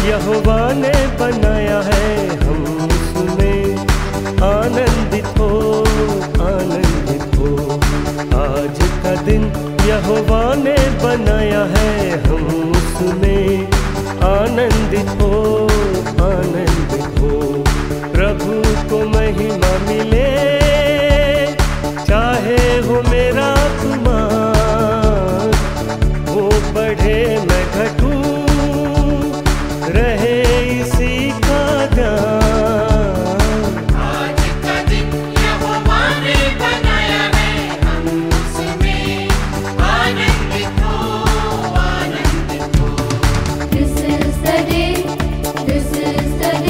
यहोवा ने बनाया है, हम उसमें आनंदित हो, आनंदित हो। आज का दिन यहोवा ने बनाया है, हम उसमें आनंदित हो, आनंदित हो। प्रभु को महिमा मिले, चाहे हो मेरा कुमार, वो बढ़े मैं घटूं, रहे इसी का ध्यान। आज का दिन यहोवा ने बनाया है, हम उसमें आनंदित हो, आनंदित हो। This is the day, this is the day.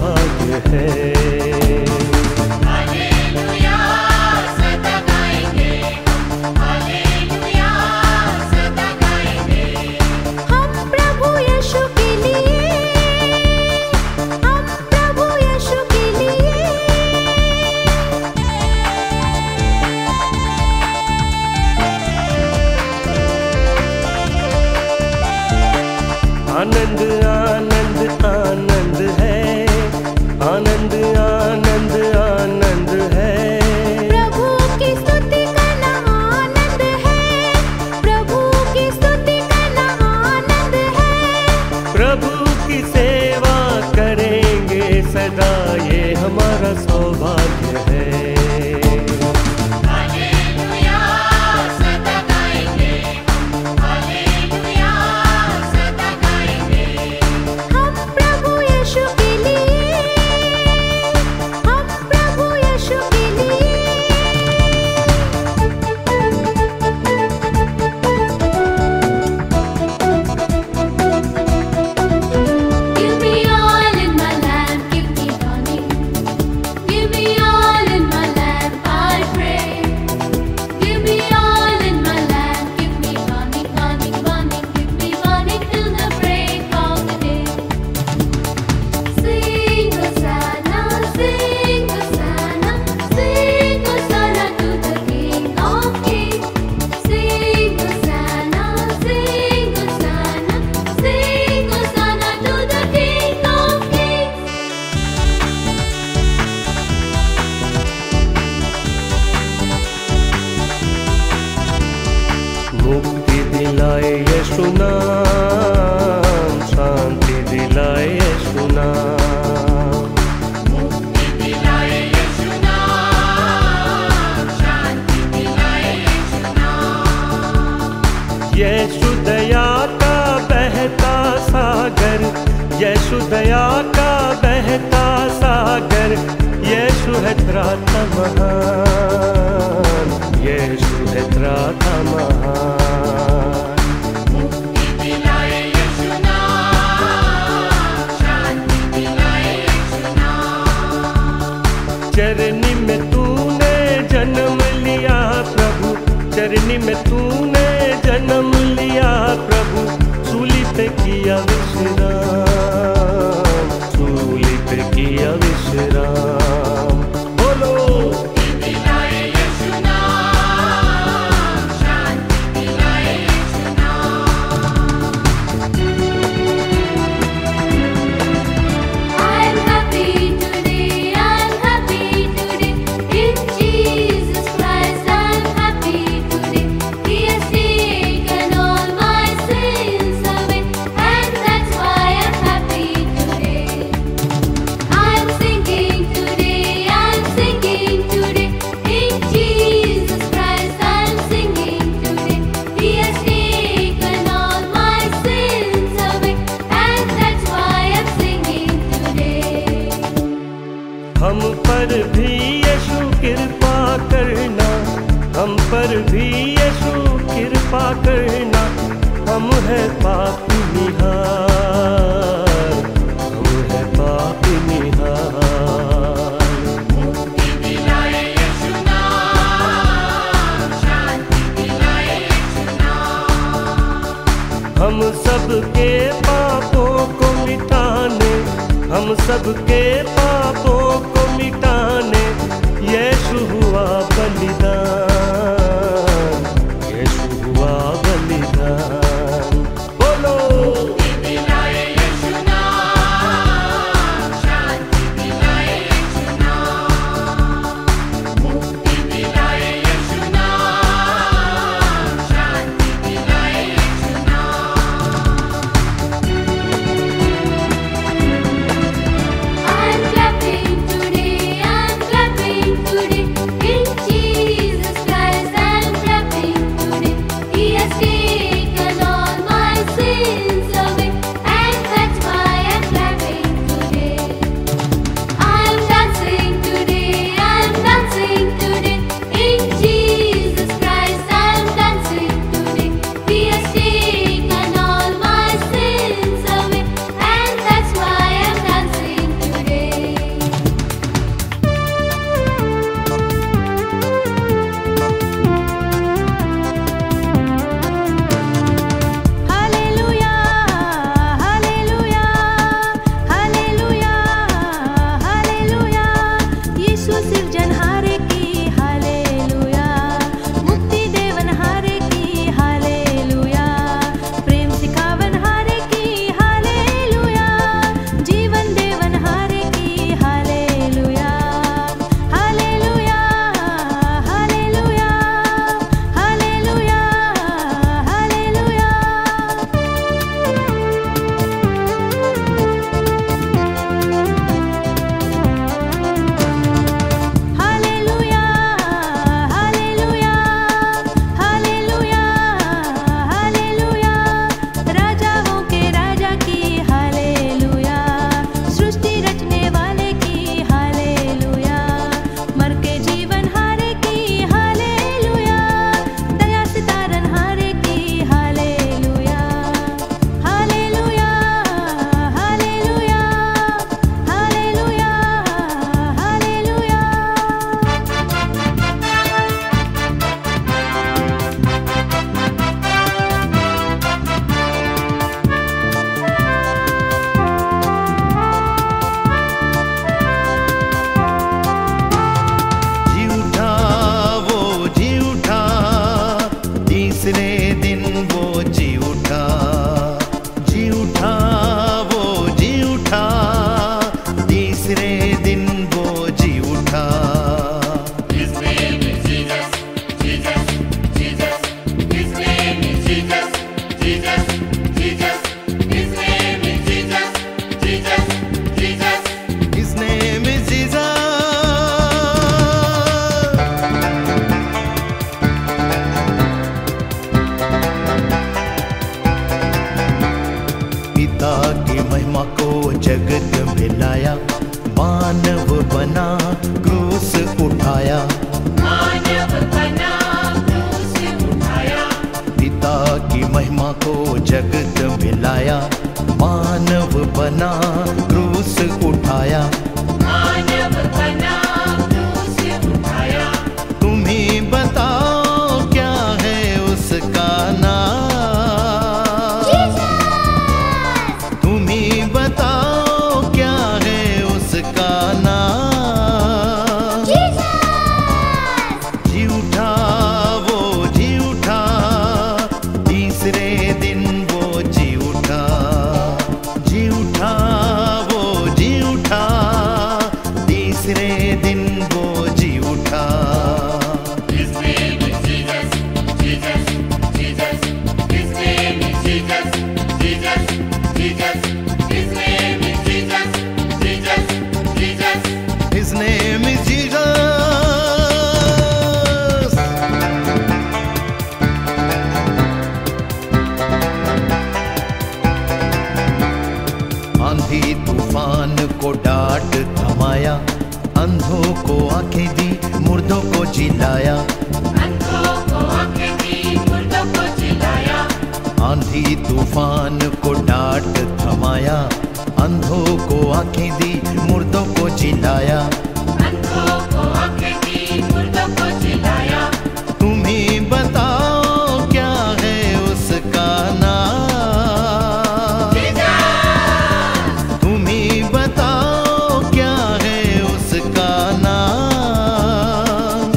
सौभाग्य है। हालेलुया सदा गाएंगे हम, हालेलुया सदा गाएंगे। हम प्रभु यीशु के लिए, हम प्रभु यीशु के लिए। आनंद आनंद आनंद है, आनंद आनंद आनंद है। प्रभु की स्तुति करना आनंद है, प्रभु की स्तुति करना आनंद है। प्रभु की सेवा करेंगे सदा, ये हमारा सौभाग्य है। हालेलुया सदा गाएंगे हम, हालेलुया सदा गाएंगे। हम प्रभु यीशु के लिए, हम प्रभु यीशु के लिए। Give me all in my lamp, keep me burning. Give me all in my lamp, I pray. Give me all in my lamp, keep me burning, burning, burning, keep me burning till the break of the day. Sing Hosanna, sing Hosanna, sing Hosanna to the King of Kings. Sing Hosanna, sing Hosanna, sing Hosanna to the King of Kings. मुक्ति दिलाए यीशु नाम, शांति दिलाए यीशु नाम। मुक्ति दिलाए यीशु नाम, शांति दिलाए यीशु नाम। यीशु दया का बहता सागर, यीशु दया का बहता सागर। यीशु है त्राता महान, यीशु है त्राता महान। मुक्ति दिलाए यीशु नाम, शांति दिलाए यीशु नाम। चरनी में तूने जन्म लिया प्रभु, चरनी में तूने जन्म लिया प्रभु। सूली पे किया विश्राम, सूली पे किया विश्राम। बोलो मुक्ति दिलाए यीशु नाम, शांति दिलाए यीशु नाम। I'm happy today, I'm happy today. In Jesus Christ I'm happy today. He has taken all my sins away, and that's why I'm happy today. I'm singing today, I'm singing today. In Jesus Christ I'm singing today. He has taken all my sins away, and that's why I'm singing today. हम पर भी यीशु कृपा करना, हम पर भी यीशु कृपा करना। हम है पापी निहार, हम है पापी निहार। मुक्ति दिलाए यीशु नाम, शांति दिलाए यीशु नाम। हम सबके पापों को मिटाने, हम सबके पापों को मिटाने। यीशु हुआ बलिदान, यीशु हुआ बलिदान। बोलो मुक्ति दिलाए यीशु नाम, शांति दिलाए यीशु नाम। मुक्ति दिलाए यीशु नाम, शांति दिलाए यीशु नाम। I'm clapping today, I'm clapping today. In Jesus मानव बना क्रूस उठाया, मानव बना क्रूस उठाया, पिता की महिमा को जगत मिलाया। मानव बना क्रूस उठाया, मानव बना क्रूस उठाया। तुम ही बताओ क्या है उसका नाम, तुम ही बताओ क्या है उसका नाम। जी उठा वो जी उठा, तीसरे दिन वो जी उठा। जी उठा वो जी उठा, तीसरे दिन वो जी उठा। His name is Jesus, Jesus, Jesus. His name is Jesus, Jesus, Jesus. His name is Jesus, Jesus, Jesus. His name is Jesus. आंधी तूफान को डांट थमाया, अंधों को आंखें दी, मुर्दों को जिलाया। अंधों को आंखें दी, मुर्दों को जिलाया। आंधी तूफान को डांट थमाया, अंधों को आंखें दी, मुर्दों को जिलाया। अंधों को आंखें दी, मुर्दों को जिलाया। तुम ही बताओ क्या है उसका नाम, तुम ही बताओ क्या है उसका नाम।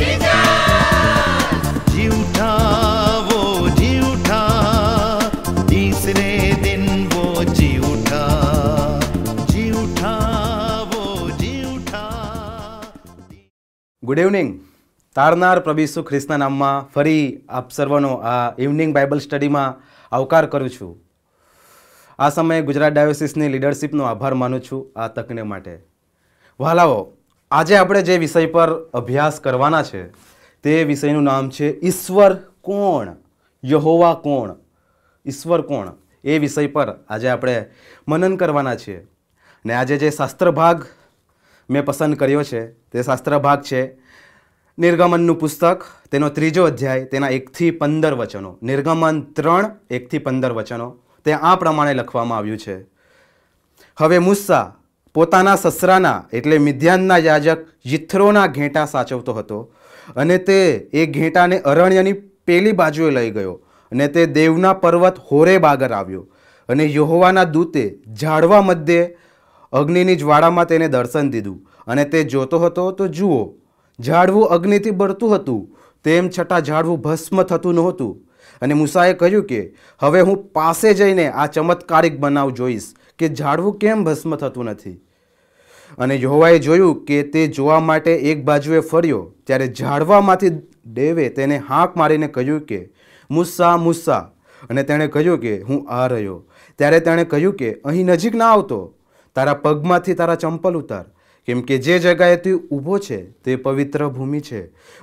जी उठा वो जी उठा, तीसरे दिन वो जी उठा। जी उठा वो जी उठा। Good evening. તારનાર પ્રભુ ઈસુ ખ્રિસ્તના નામમાં ફરી આપ સર્વનો આ ઇવનિંગ બાઇબલ સ્ટડીમાં આવકાર કરું છું. આ સમયે ગુજરાત ડાયોસિસની લીડરશિપનો આભાર માનું છું આ તકને માટે. વહાલાઓ, આજે આપણે જે વિષય પર અભ્યાસ કરવાના છે તે વિષયનું નામ છે ઈશ્વર કોણ, યહોવા કોણ, ઈશ્વર કોણ. એ વિષય પર આજે આપણે મનન કરવાના છીએ. ને આજે જે શાસ્ત્ર ભાગ મેં પસંદ કર્યો છે તે શાસ્ત્ર ભાગ છે નિર્ગમનનું પુસ્તક, તેનો 3જો અધ્યાય, તેના 1 થી 15 વચનો. નિર્ગમન 3, 1 થી 15 વચનો. તે આ પ્રમાણે લખવામાં આવ્યું છે. હવે મૂસા પોતાના સસરાના એટલે મિદ્યાનના યાજક યિથ્રોના ઘેંટા સાચવતો હતો, અને તે એ ઘેંટાને અરણ્યની પેલી બાજુએ લઈ ગયો, અને તે દેવના પર્વત હોરેબ આગળ આવ્યો. અને યહોવાના દૂતે ઝાડવા મધ્યે અગ્નિની જ્વાળામાં તેને દર્શન દીધું, અને તે જોતો હતો તો જુઓ, ઝાડવું અગ્નિથી બળતું હતું, તેમ છતાં ઝાડવું ભસ્મ થતું નહોતું. અને મૂસાએ કહ્યું કે હવે હું પાસે જઈને આ ચમત્કારિક બનાવ જોઈશ કે ઝાડવું કેમ ભસ્મ થતું નથી. અને યહોવાએ જોયું કે તે જોવા માટે એક બાજુએ ફર્યો, ત્યારે ઝાડવામાંથી દેવે તેને હાંક મારીને કહ્યું કે મૂસા, મૂસા. અને તેણે કહ્યું કે હું આ રહ્યો. ત્યારે તેણે કહ્યું કે અહીં નજીક ના આવતો, તારા પગમાંથી તારા ચંપલ ઉતાર, કેમ કે જે જગાએ તું ઊભો છે તે પવિત્ર ભૂમિ છે.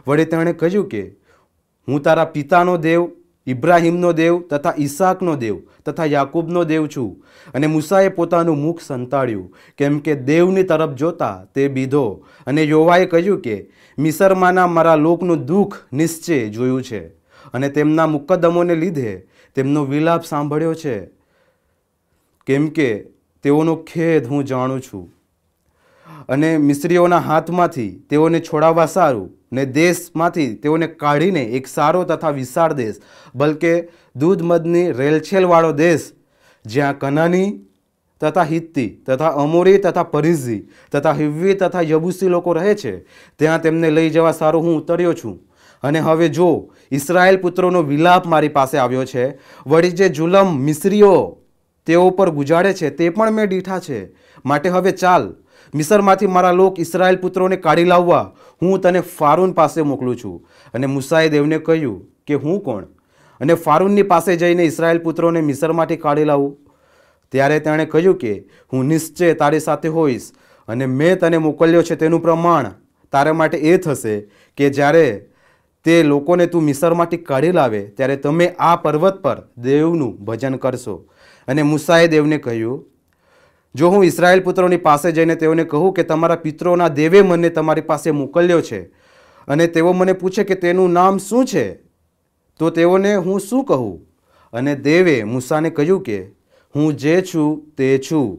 વળી તેણે કહ્યું કે હું તારા પિતાનો દેવ, ઇબ્રાહિમનો દેવ તથા ઈસાકનો દેવ તથા યાકૂબનો દેવ છું. અને મૂસાએ પોતાનું મુખ સંતાડ્યું, કેમ કે દેવની તરફ જોતા તે બીધો. અને યહોવાએ કહ્યું કે મિસરમાંના મારા લોકનું દુઃખ નિશ્ચય જોયું છે, અને તેમના મુકદ્દમોને લીધે તેમનો વિલાપ સાંભળ્યો છે, કેમ કે તેઓનો ખેદ હું જાણું છું. અને મિસ્રીઓના હાથમાંથી તેઓને છોડાવવા સારું, ને દેશમાંથી તેઓને કાઢીને એક સારો તથા વિશાળ દેશ, બલકે દૂધ મધની રેલછેલવાળો દેશ, જ્યાં કનાની તથા હિત્તી તથા અમોરી તથા પરિઝી તથા હિવ્વી તથા યબુસી લોકો રહે છે, ત્યાં તેમને લઈ જવા સારું હું ઉતર્યો છું. અને હવે જો ઇસ્રાયેલ પુત્રોનો વિલાપ મારી પાસે આવ્યો છે, વળી જે જુલમ મિસ્રીઓ તેઓ પર ગુજારે છે તે પણ મેં દીઠા છે. માટે હવે ચાલ, મિસરમાંથી મારા લોક ઇસ્રાયેલ પુત્રોને કાઢી લાવવા હું તને ફારૂન પાસે મોકલું છું. અને મૂસાએ દેવને કહ્યું કે હું કોણ, અને ફારૂનની પાસે જઈને ઇસ્રાયેલ પુત્રોને મિસરમાંથી કાઢી લાવું. ત્યારે તેણે કહ્યું કે હું નિશ્ચય તારી સાથે હોઈશ, અને મેં તને મોકલ્યો છે તેનું પ્રમાણ તારા માટે એ થશે કે જ્યારે તે લોકોને તું મિસરમાંથી કાઢી લાવે ત્યારે તમે આ પર્વત પર દેવનું ભજન કરશો. અને મૂસાએ દેવને કહ્યું, જો હું ઇસ્રાયેલ પુત્રોની પાસે જઈને તેઓને કહું કે તમારા પિતરોના દેવે મને તમારી પાસે મોકલ્યો છે અને તેઓ મને પૂછે કે તેનું નામ શું છે, તો તેઓને હું શું કહું? અને દેવે મૂસાને કહ્યું કે હું જે છું તે છું.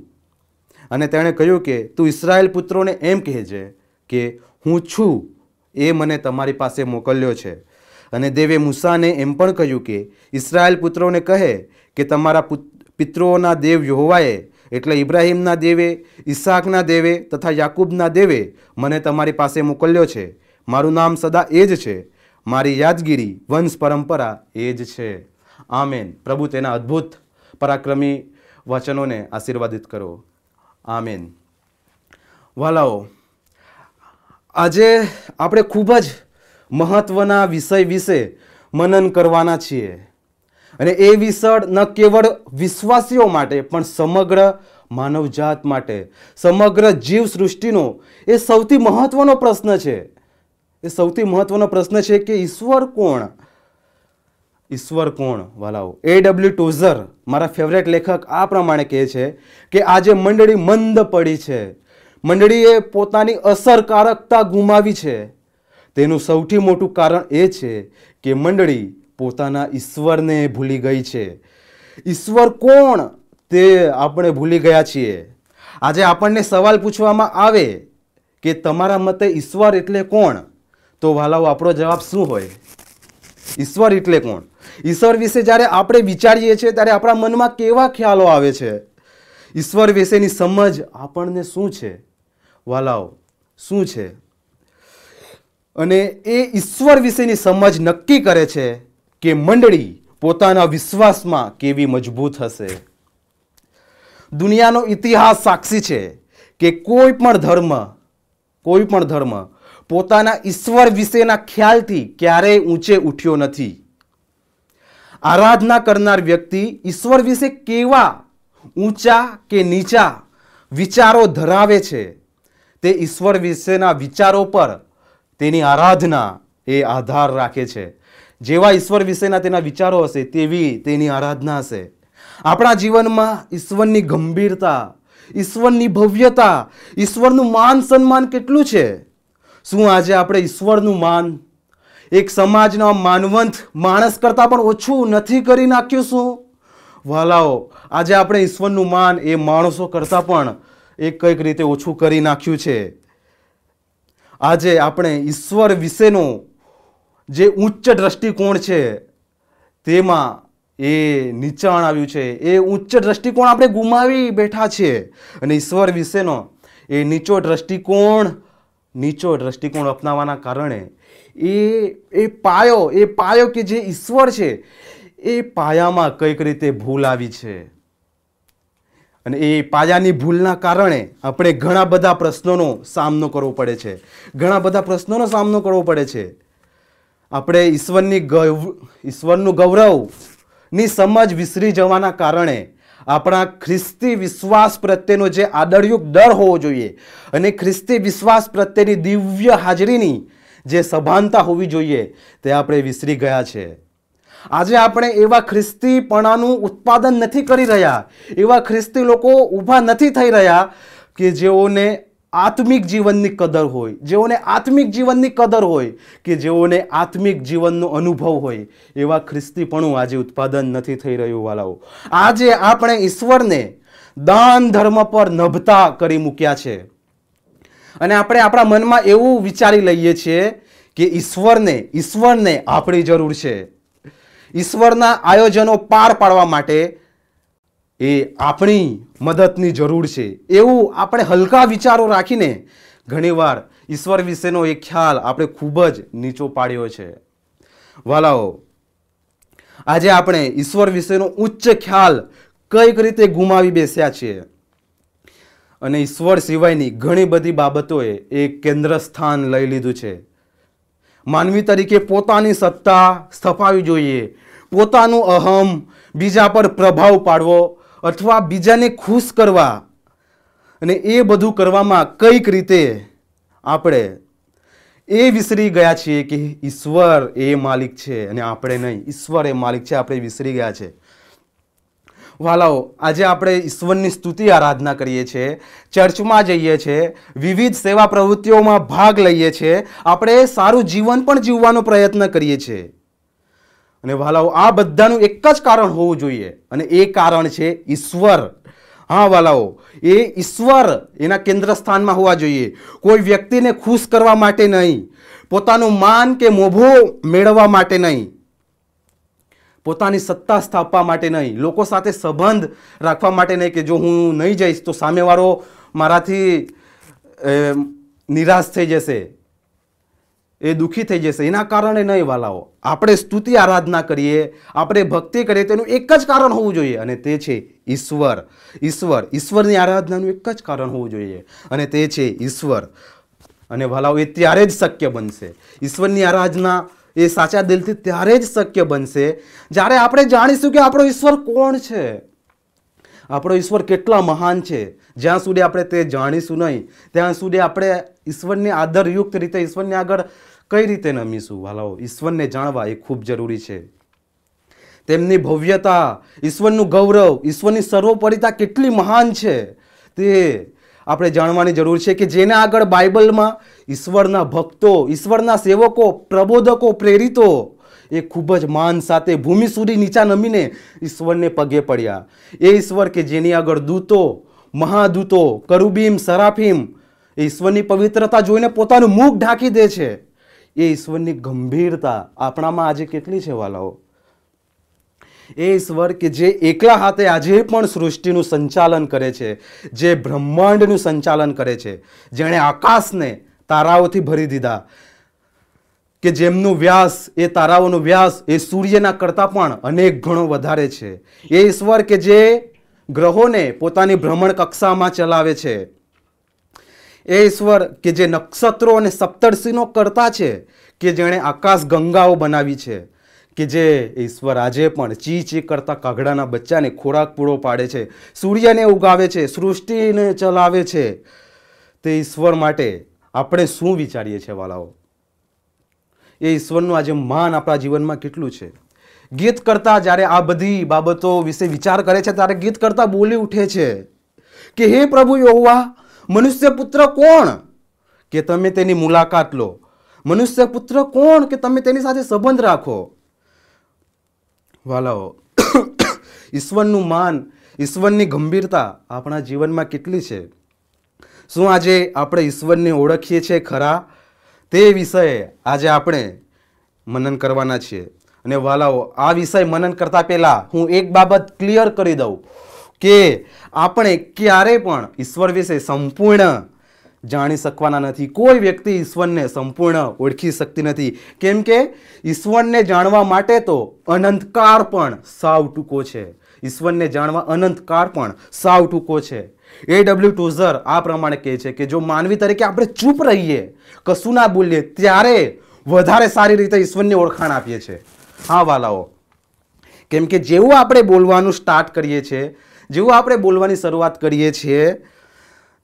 અને તેણે કહ્યું કે તું ઇસ્રાયેલ પુત્રોને એમ કહેજે કે હું છું એ મને તમારી પાસે મોકલ્યો છે. અને દેવે મૂસાને એમ પણ કહ્યું કે ઇસ્રાયેલ પુત્રોને કહે કે તમારા પિતૃઓના દેવ યહોવાએ એટલે ઇબ્રાહિમના દેવે, ઈસાકના દેવે તથા યાકૂબના દેવે મને તમારી પાસે મોકલ્યો છે. મારું નામ સદા એ જ છે, મારી યાદગીરી વંશ પરંપરા એ જ છે. આમેન. પ્રભુ તેના અદ્ભુત પરાક્રમી વચનોને આશીર્વાદિત કરો. આમેન. વાલાઓ, આજે આપણે ખૂબ જ મહત્વના વિષય વિશે મનન કરવાના છીએ. અને એ વિષય ન કેવળ વિશ્વાસીઓ માટે પણ સમગ્ર માનવજાત માટે, સમગ્ર જીવ સૃષ્ટિનો એ સૌથી મહત્વનો પ્રશ્ન છે. એ સૌથી મહત્વનો પ્રશ્ન છે કે ઈશ્વર કોણ? ઈશ્વર કોણ? વાલાઓ, A.W. ટોઝર મારા ફેવરેટ લેખક આ પ્રમાણે કહે છે કે આજે મંડળી મંદ પડી છે, મંડળીએ પોતાની અસરકારકતા ગુમાવી છે. તેનું સૌથી મોટું કારણ એ છે કે મંડળી પોતાના ઈશ્વરને ભૂલી ગઈ છે. ઈશ્વર કોણ તે આપણે ભૂલી ગયા છીએ. આજે આપણને સવાલ પૂછવામાં આવે કે તમારા મતે ઈશ્વર એટલે કોણ, તો વાલાઓ આપણો જવાબ શું હોય? ઈશ્વર એટલે કોણ? ઈશ્વર વિશે જ્યારે આપણે વિચારીએ છીએ ત્યારે આપણા મનમાં કેવા ખ્યાલો આવે છે? ઈશ્વર વિશેની સમજ આપણને શું છે? વાલાઓ, શું છે? અને એ ઈશ્વર વિશેની સમજ નક્કી કરે છે કે મંડળી પોતાના વિશ્વાસમાં કેવી મજબૂત હશે. દુનિયાનો ઇતિહાસ સાક્ષી છે કે કોઈ પણ ધર્મ પોતાના ઈશ્વર વિશેના ખ્યાલથી ક્યારેય ઊંચે ઉઠ્યો નથી. આરાધના કરનાર વ્યક્તિ ઈશ્વર વિશે કેવા ઊંચા કે નીચા વિચારો ધરાવે છે, તે ઈશ્વર વિશેના વિચારો પર તેની આરાધના એ આધાર રાખે છે. જેવા ઈશ્વર વિશેના તેના વિચારો હશે તેવી તેની આરાધના હશે. આપણા જીવનમાં ઈશ્વરની ગંભીરતા, ઈશ્વરની ભવ્યતા, ઈશ્વરનું માન સન્માન કેટલું છે? શું આજે આપણે ઈશ્વરનું માન એક સમાજના માનવંત માણસ કરતાં પણ ઓછું નથી કરી નાખ્યું? શું વાલાઓ, આજે આપણે ઈશ્વરનું માન એ માણસો કરતાં પણ કંઈક રીતે ઓછું કરી નાખ્યું છે. આજે આપણે ઈશ્વર વિશેનો જે ઉચ્ચ દ્રષ્ટિકોણ છે તેમાં એ નીચાણ આવ્યું છે. એ ઉચ્ચ દ્રષ્ટિકોણ આપણે ગુમાવી બેઠા છીએ અને ઈશ્વર વિશેનો એ નીચો દ્રષ્ટિકોણ અપનાવવાના કારણે એ પાયો કે જે ઈશ્વર છે એ પાયામાં કંઈક રીતે ભૂલ આવી છે. અને એ પાયાની ભૂલના કારણે આપણે ઘણા બધા પ્રશ્નોનો સામનો કરવો પડે છે. આપણે ઈશ્વરનું ગૌરવની સમજ વિસરી જવાના કારણે આપણા ખ્રિસ્તી વિશ્વાસ પ્રત્યેનો જે આદરયુક્ત ડર હોવો જોઈએ અને ખ્રિસ્તી વિશ્વાસ પ્રત્યેની દિવ્ય હાજરીની જે સભાનતા હોવી જોઈએ તે આપણે વિસરી ગયા છે. આજે આપણે એવા ખ્રિસ્તીપણાનું ઉત્પાદન નથી કરી રહ્યા, એવા ખ્રિસ્તી લોકો ઊભા નથી થઈ રહ્યા કે જેઓને આત્મિક જીવનની કદર હોય, કે જેઓને આત્મિક જીવનનો અનુભવ હોય. એવા ખ્રિસ્તીપણું આજે ઉત્પાદન નથી થઈ રહ્યું. વાલાઓ, આજે આપણે ઈશ્વરને દાન ધર્મ પર નભતા કરી મૂક્યા છે અને આપણે આપણા મનમાં એવું વિચારી લઈએ છીએ કે ઈશ્વરને આપણી જરૂર છે. ઈશ્વરના આયોજનો પાર પાડવા માટે એ આપણી મદદની જરૂર છે. એવું આપણે હલકા વિચારો રાખીને ઘણીવાર ઈશ્વર વિશેનો એક ખ્યાલ આપણે ખૂબ જ નીચો પાડ્યો છે. વાલાઓ, આજે આપણે ઈશ્વર વિશેનો ઉચ્ચ ખ્યાલ કઈક રીતે ગુમાવી બેસ્યા છીએ અને ઈશ્વર સિવાયની ઘણી બધી બાબતોએ એક કેન્દ્ર સ્થાન લઈ લીધું છે. માનવી તરીકે પોતાની સત્તા સ્થપાવી જોઈએ, પોતાનું અહમ, બીજા પર પ્રભાવ પાડવો અથવા બીજાને ખુશ કરવા, અને એ બધું કરવામાં કઈક રીતે આપણે એ વિસરી ગયા છીએ કે ઈશ્વર એ માલિક છે અને આપણે નહીં. ઈશ્વર એ માલિક છે, આપણે વિસરી ગયા છે. વાલાઓ, આજે આપણે ઈશ્વરની સ્તુતિ આરાધના કરીએ છીએ, ચર્ચમાં જઈએ છીએ, વિવિધ સેવા પ્રવૃત્તિઓમાં ભાગ લઈએ છીએ, આપણે સારું જીવન પણ જીવવાનો પ્રયત્ન કરીએ છીએ. અને વાલાઓ, આ બધાનું એક જ કારણ હોવું જોઈએ, અને એ કારણ છે ઈશ્વર. હા વાલાઓ, એ ઈશ્વર એના કેન્દ્ર સ્થાનમાં હોવા જોઈએ. કોઈ વ્યક્તિને ખુશ કરવા માટે નહીં, પોતાનું માન કે મોભો મેળવવા માટે નહીં, પોતાની સત્તા સ્થાપવા માટે નહીં, લોકો સાથે સંબંધ રાખવા માટે નહીં કે જો હું નહીં જઈશ તો સામેવાળો મારાથી નિરાશ થઈ જશે, એ દુઃખી થઈ જશે, એના કારણે નહીં વાલાઓ. આપણે સ્તુતિ આરાધના કરીએ, આપણે ભક્તિ કરીએ, તેનું એક જ કારણ હોવું જોઈએ, અને તે છે ઈશ્વર. ઈશ્વરની આરાધનાનું એક જ કારણ હોવું જોઈએ, અને તે છે ઈશ્વર. અને વાલાઓ, એ ત્યારે જ શક્ય બનશે. ઈશ્વરની આરાધના એ સાચા દિલથી ત્યારે જ શક્ય બનશે જ્યારે આપણે જાણીશું કે આપણો ઈશ્વર કોણ છે, આપણો ઈશ્વર કેટલા મહાન છે. જ્યાં સુધી આપણે તે જાણીશું નહીં, ત્યાં સુધી આપણે ઈશ્વરની આદરયુક્ત રીતે ઈશ્વરની આગળ કઈ રીતે નમીશું. વાલાઓ, ઈશ્વરને જાણવા એ ખૂબ જરૂરી છે. તેમની ભવ્યતા, ઈશ્વરનું ગૌરવ, ઈશ્વરની સર્વોપરિતા કેટલી મહાન છે તે આપણે જાણવાની જરૂર છે. કે જેના આગળ બાઇબલમાં ઈશ્વરના ભક્તો, ઈશ્વરના સેવકો, પ્રબોધકો, પ્રેરિતો એ ખૂબ જ માન સાથે ભૂમિ સુધી નીચા નમીને ઈશ્વરને પગે પડ્યા. એ ઈશ્વર કે જેની આગળ દૂતો, મહાદૂતો, કરુબીમ, સરાફીમ એ ઈશ્વરની પવિત્રતા જોઈને પોતાનું મુખ ઢાંકી દે છે. એ ઈશ્વરની ગંભીરતા આપણામાં આજે કેટલી છે વાલાઓ. એ ઈશ્વર કે જે એકલા હાથે આજે પણ સૃષ્ટિનું સંચાલન કરે છે, જે બ્રહ્માંડનું સંચાલન કરે છે, જેણે આકાશને તારાઓથી ભરી દીધા, કે જેમનું વ્યાસ, એ તારાઓનો વ્યાસ એ સૂર્યના કરતાં પણ અનેક ગણો વધારે છે. એ ઈશ્વર કે જે ગ્રહોને પોતાની ભ્રમણ કક્ષામાં ચલાવે છે. એ ઈશ્વર કે જે નક્ષત્રો અને સપ્તર્ષિનો કરતા છે, કે જેણે આકાશ ગંગાઓ બનાવી છે, કે જે ઈશ્વર આજે પણ ચી ચી કરતા કાગડાના બચ્ચાને ખોરાક પૂરો પાડે છે, સૂર્યને ઉગાવે છે, સૃષ્ટિને ચલાવે છે. તે ઈશ્વર માટે આપણે શું વિચારીએ છીએ વાલાઓ? એ ઈશ્વરનું આજે માન આપણા જીવનમાં કેટલું છે. ગીત કરતા જ્યારે આ બધી બાબતો વિશે વિચાર કરે છે ત્યારે ગીત કરતા બોલી ઉઠે છે કે હે પ્રભુ યહોવા, મનુષ્ય પુત્ર કોણ કે તમે તેની મુલાકાત લો? મનુષ્ય પુત્ર કોણ કે તમે તેની સાથે સંબંધ રાખો? વાલાઓ, ઈશ્વરનું માન, ઈશ્વરની ગંભીરતા આપણા જીવનમાં કેટલી છે? શું આજે આપણે ઈશ્વરને ઓળખીએ છીએ ખરા? તે વિષયે આજે આપણે મનન કરવાના છીએ. અને વાલાઓ, આ વિષય મનન કરતા પહેલા હું એક બાબત ક્લિયર કરી દઉં કે આપણે ક્યારે પણ ઈશ્વર વિશે સંપૂર્ણ જાણી શકવાના નથી. કોઈ વ્યક્તિ ઈશ્વરને સંપૂર્ણ ઓળખી શકતી નથી, કેમ કે ઈશ્વરને જાણવા માટે તો અનંતકાળ પણ સાવ ટૂંકો છે. ઈશ્વરને જાણવા અનંતકાળ પણ સાવ ટૂંકો છે. A.W. ટોઝર આ પ્રમાણે કહે છે કે જો માનવી તરીકે આપણે ચૂપ રહીએ, કશું ના બોલીએ, ત્યારે વધારે સારી રીતે ઈશ્વરની ઓળખાણ આપીએ છીએ. હા વાલાઓ, કેમ કે જેવું આપણે બોલવાનું સ્ટાર્ટ કરીએ છીએ, જેવું આપણે બોલવાની શરૂઆત કરીએ છીએ,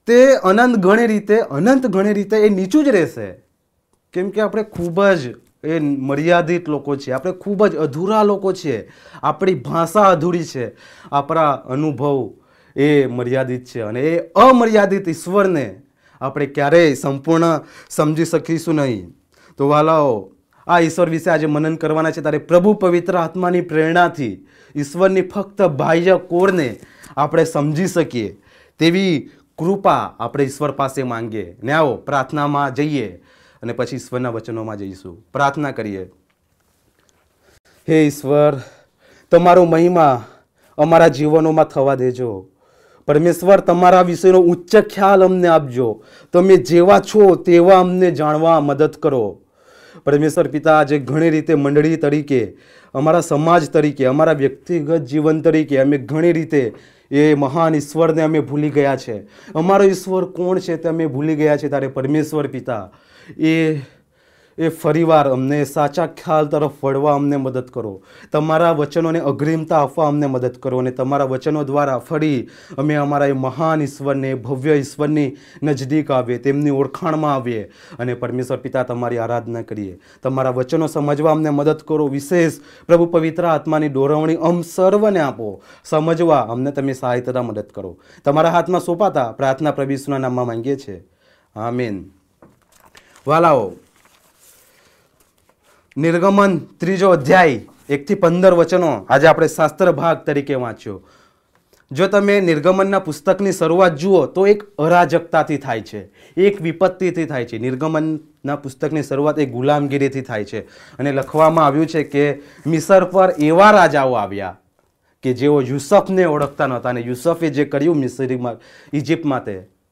તે અનંત ઘણી રીતે એ નીચું જ રહેશે. કેમ કે આપણે ખૂબ જ એ મર્યાદિત લોકો છીએ, આપણે ખૂબ જ અધૂરા લોકો છીએ, આપણી ભાષા અધૂરી છે, આપણા અનુભવ એ મર્યાદિત છે, અને એ અમર્યાદિત ઈશ્વરને આપણે ક્યારેય સંપૂર્ણ સમજી શકીશું નહીં. તો વાલાઓ, આ ઈશ્વર વિશે આજે મનન કરવાના છે ત્યારે પ્રભુ પવિત્ર આત્માની પ્રેરણાથી ઈશ્વરની ફક્ત બાહ્ય કોરને આપણે સમજી શકીએ તેવી કૃપા આપણે ઈશ્વર પાસે માંગીએ. ને આવો પ્રાર્થનામાં જઈએ અને પછી ઈશ્વરના વચનોમાં જઈશું. પ્રાર્થના કરીએ. હે ઈશ્વર, તમારો મહિમા અમારા જીવનોમાં થવા દેજો. પરમેશ્વર, તમારા વિશેનો ઉચ્ચ ખ્યાલ અમને આપજો. તમે જેવા છો તેવા અમને જાણવા મદદ કરો. પરમેશ્વર પિતા, આજે ઘણી રીતે મંડળી તરીકે, અમારા સમાજ તરીકે, અમારા વ્યક્તિગત જીવન તરીકે અમે ઘણી રીતે એ મહાન ઈશ્વરને અમે ભૂલી ગયા છે. અમારો ઈશ્વર કોણ છે તે અમે ભૂલી ગયા છે. ત્યારે પરમેશ્વર પિતા, એ ફરીવાર અમને સાચા ખ્યાલ તરફ વળવા અમને મદદ કરો. તમારા વચનોને અગ્રિમતા આપવા અમને મદદ કરો અને તમારા વચનો દ્વારા ફરી અમે અમારા એ મહાન ઈશ્વરને, ભવ્ય ઈશ્વરની નજદીક આવીએ, તેમની ઓળખાણમાં આવીએ અને પરમેશ્વર પિતા તમારી આરાધના કરીએ. તમારા વચનો સમજવા અમને મદદ કરો. વિશેષ પ્રભુ પવિત્ર આત્માની દોરવણી સર્વને આપો. સમજવા અમને તમે સહાયતા મદદ કરો. તમારા હાથમાં સોંપાતા પ્રાર્થના પ્રભુ ઈસુના નામમાં માંગીએ છીએ. આમીન. વાલાઓ, નિર્ગમન 3 અધ્યાય 1 થી 15 વચનો આજે આપણે શાસ્ત્ર ભાગ તરીકે વાંચ્યો. જો તમે નિર્ગમનના પુસ્તકની શરૂઆત જુઓ તો એક અરાજકતાથી થાય છે, એક વિપત્તિથી થાય છે. નિર્ગમનના પુસ્તકની શરૂઆત એક ગુલામગીરીથી થાય છે અને લખવામાં આવ્યું છે કે મિસર પર એવા રાજાઓ આવ્યા કે જેઓ યુસફને ઓળખતા નહોતા અને યુસફે જે કર્યું મિસરીમાં, ઇજિપ્તમાં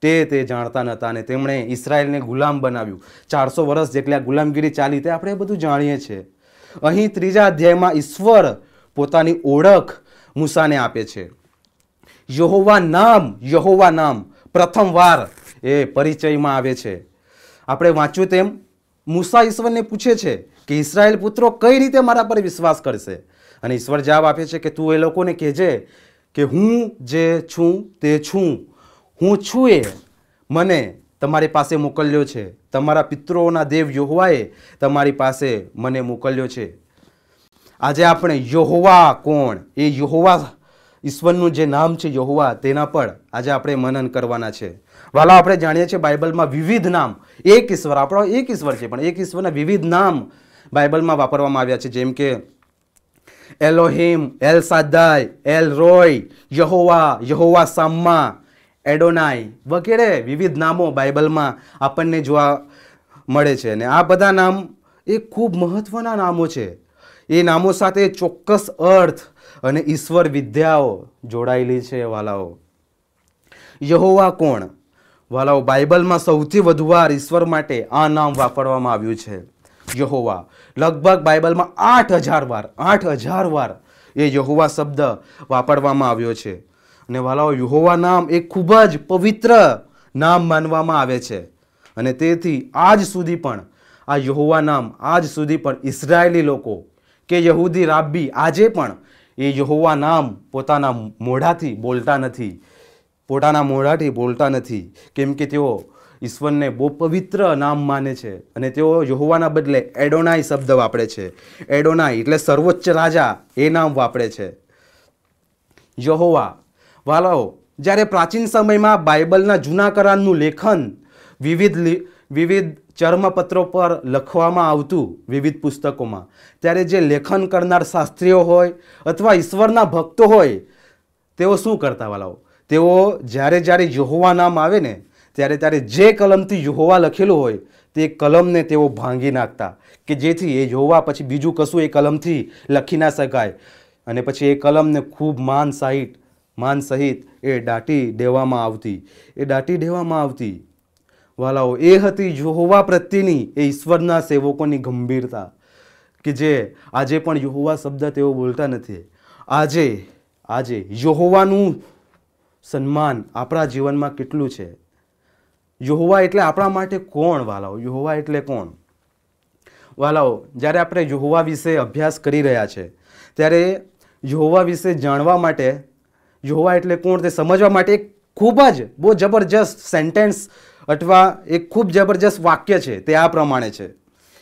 તે જાણતા નહોતા અને તેમણે ઇસરાયેલને ગુલામ બનાવ્યું. 400 વર્ષ જેટલી આ ગુલામગીરી ચાલી, તે આપણે બધું જાણીએ છીએ. અહીં 3 અધ્યાયમાં ઈશ્વર પોતાની ઓળખ મૂસાને આપે છે. યહોવા નામ પ્રથમવાર એ પરિચયમાં આવે છે. આપણે વાંચ્યું તેમ મૂસા ઈશ્વરને પૂછે છે કે ઇસરાયેલ પુત્રો કઈ રીતે મારા પર વિશ્વાસ કરશે? અને ઈશ્વર જવાબ આપે છે કે તું એ લોકોને કહેજે કે હું જે છું તે છું. હું છું એ મને તમારી પાસે મોકલ્યો છે. તમારા પિતૃઓના દેવ યહોવાએ તમારી પાસે મને મોકલ્યો છે. આજે આપણે યહોવા કોણ, એ યહોવા ઈશ્વરનું જે નામ છે યહોવા, તેના પર આજે આપણે મનન કરવાના છે. વાલા, આપણે જાણીએ છીએ બાઇબલમાં વિવિધ નામ, એક ઈશ્વર, આપણો એક ઈશ્વર છે પણ એક ઈશ્વરના વિવિધ નામ બાઇબલમાં વાપરવામાં આવ્યા છે. જેમ કે એલોહિમ, એલ સાદાય, એલ રોય, યહોવા, યહોવા સામ્મા, એડોનાઈ વગેરે વિવિધ નામો બાઇબલમાં આપણને જોવા મળે છે. અને આ બધા નામ એ ખૂબ મહત્વના નામો છે. એ નામો સાથે ચોક્કસ અર્થ અને ઈશ્વર વિદ્યાઓ જોડાયેલી છે. વાલાઓ, યહોવા કોણ? વાલાઓ, બાઇબલમાં સૌથી વધુ વાર ઈશ્વર માટે આ નામ વાપરવામાં આવ્યું છે, યહોવા. લગભગ બાઇબલમાં 8,000 વાર એ યહોવા શબ્દ વાપરવામાં આવ્યો છે. અને વાલાઓ, યહોવા નામ એ ખૂબ જ પવિત્ર નામ માનવામાં આવે છે અને તેથી આજ સુધી પણ આ યહોવા નામ ઇસરાયેલી લોકો કે યહૂદી રાબ્બી આજે પણ એ યહોવા નામ પોતાના મોઢાથી બોલતા નથી કેમ કે તેઓ ઈશ્વરને બહુ પવિત્ર નામ માને છે અને તેઓ યહોવાના બદલે એડોનાઈ શબ્દ વાપરે છે. એડોનાઈ એટલે સર્વોચ્ચ રાજા, એ નામ વાપરે છે, યહોવા. વાલાઓ, જ્યારે પ્રાચીન સમયમાં બાઇબલના જૂના કરારનું લેખન વિવિધ ચર્મપત્રો પર લખવામાં આવતું, વિવિધ પુસ્તકોમાં, ત્યારે જે લેખન કરનાર શાસ્ત્રીઓ હોય અથવા ઈશ્વરના ભક્તો હોય, તેઓ શું કરતા? વાલાઓ, તેઓ જ્યારે યહોવા નામ આવે ને ત્યારે જે કલમથી યહોવા લખેલું હોય તે કલમને તેઓ ભાંગી નાખતા કે જેથી એ યહોવા પછી બીજું કશું એ કલમથી લખી ના શકાય. અને પછી એ કલમને ખૂબ માન સહિત એ દાટી દેવામાં આવતી. વાલાઓ, એ હતી યહોવા પ્રત્યેની એ ઈશ્વરના સેવકોની ગંભીરતા કે જે આજે પણ યહોવા શબ્દ તેઓ બોલતા નથી. આજે યહોવાનું સન્માન આપણા જીવનમાં કેટલું છે? યહોવા એટલે આપણા માટે કોણ? વાલાઓ, યહોવા એટલે કોણ? વાલાઓ, જ્યારે આપણે યહોવા વિશે અભ્યાસ કરી રહ્યા છે ત્યારે યહોવા વિશે જાણવા માટે, યહોવા એટલે કોણ તે સમજવા માટે એક ખૂબ જ બહુ જબરજસ્ત સેન્ટેન્સ અથવા એક ખૂબ જબરજસ્ત વાક્ય છે. તે આ પ્રમાણે છે,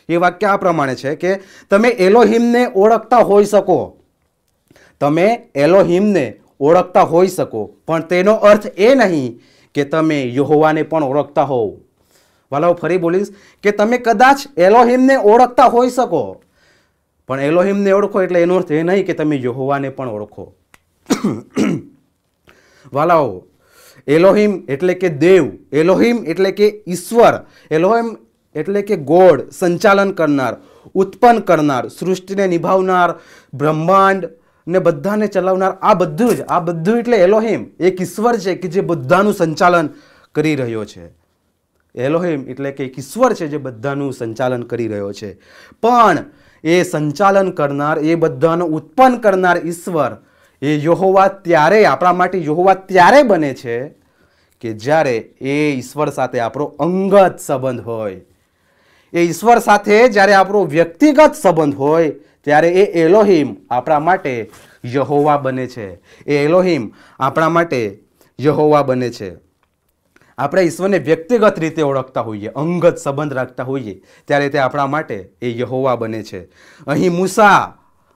એ વાક્ય આ પ્રમાણે છે કે તમે એલોહિમને ઓળખતા હોઈ શકો, પણ તેનો અર્થ એ નહીં કે તમે યહોવાને પણ ઓળખતા હોવ. વાલાઓ, ફરી બોલીશ કે તમે કદાચ એલોહિમને ઓળખતા હોઈ શકો, પણ એલોહિમને ઓળખો એટલે એનો અર્થ એ નહીં કે તમે યહોવાને પણ ઓળખો. વાલાઓ, એલોહિમ એટલે કે દેવ, એલોહિમ એટલે કે ઈશ્વર, એલોહિમ એટલે કે ગોડ, સંચાલન કરનાર, ઉત્પન્ન કરનાર, સૃષ્ટિને નિભાવનાર, બ્રહ્માંડ ને બધાને ચલાવનાર, આ બધું એટલે એલોહિમ એક ઈશ્વર છે કે જે બધાનું સંચાલન કરી રહ્યો છે. એલોહિમ એટલે કે એક ઈશ્વર છે જે બધાનું સંચાલન કરી રહ્યો છે. પણ એ સંચાલન કરનાર, એ બધાનું ઉત્પન્ન કરનાર ઈશ્વર, એ યહોવા ત્યારે આપણા માટે યહોવા ત્યારે બને છે કે જ્યારે એ ઈશ્વર સાથે આપણો અંગત સંબંધ હોય. એ ઈશ્વર સાથે જ્યારે આપણો વ્યક્તિગત સંબંધ હોય ત્યારે એ એલોહિમ આપણા માટે યહોવા બને છે. એ એલોહિમ આપણા માટે યહોવા બને છે. આપણે ઈશ્વરને વ્યક્તિગત રીતે ઓળખતા હોઈએ, અંગત સંબંધ રાખતા હોઈએ ત્યારે તે આપણા માટે એ યહોવા બને છે. અહીં મૂસા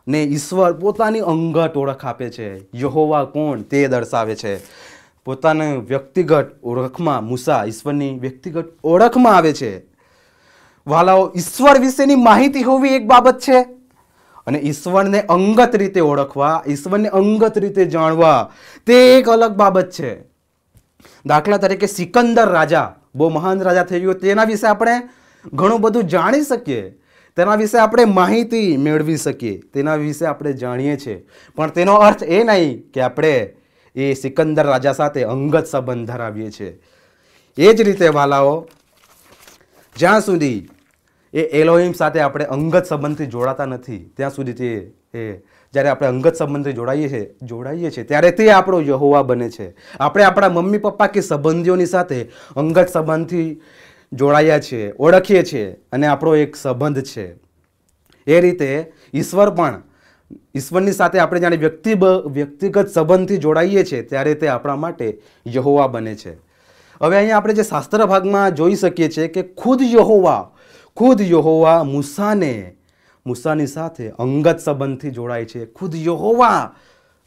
ને ઈશ્વર પોતાની અંગત ઓળખ આપે છે. યહોવા કોણ તે દર્શાવે છે. પોતાની વ્યક્તિગત ઓળખમાં મૂસા ઈશ્વરની વ્યક્તિગત ઓળખમાં આવે છે. વાલાઓ, ઈશ્વર વિશેની માહિતી હોવી એક બાબત છે અને ઈશ્વરને અંગત રીતે ઓળખવા, ઈશ્વરને અંગત રીતે જાણવા તે એક અલગ બાબત છે. દાખલા તરીકે સિકંદર રાજા બહુ મહાન રાજા થઈ ગયો, તેના વિશે આપણે ઘણું બધું જાણી શકીએ, તેના વિશે આપણે માહિતી મેળવી શકીએ, તેના વિશે આપણે જાણીએ છીએ, પણ તેનો અર્થ એ નહીં કે આપણે એ સિકંદર રાજા સાથે અંગત સંબંધ ધરાવીએ છીએ. એ જ રીતે વાલાઓ, જ્યાં સુધી એ એલોહિમ સાથે આપણે અંગત સંબંધથી જોડાતા નથી ત્યાં સુધી તે જ્યારે આપણે અંગત સંબંધથી જોડાઈએ છીએ ત્યારે તે આપણો યહોવા બને છે. આપણે આપણા મમ્મી પપ્પા કે સંબંધીઓની સાથે અંગત સંબંધથી જોડાયા છીએ, ઓળખીએ છીએ અને આપણો એક સંબંધ છે. એ રીતે ઈશ્વર પણ, ઈશ્વરની સાથે આપણે જ્યારે વ્યક્તિગત સંબંધથી જોડાઈએ છીએ ત્યારે તે આપણા માટે યહોવા બને છે. હવે અહીંયા આપણે જે શાસ્ત્ર ભાગમાં જોઈ શકીએ છીએ કે ખુદ યહોવા મૂસાની સાથે અંગત સંબંધથી જોડાય છે. ખુદ યહોવા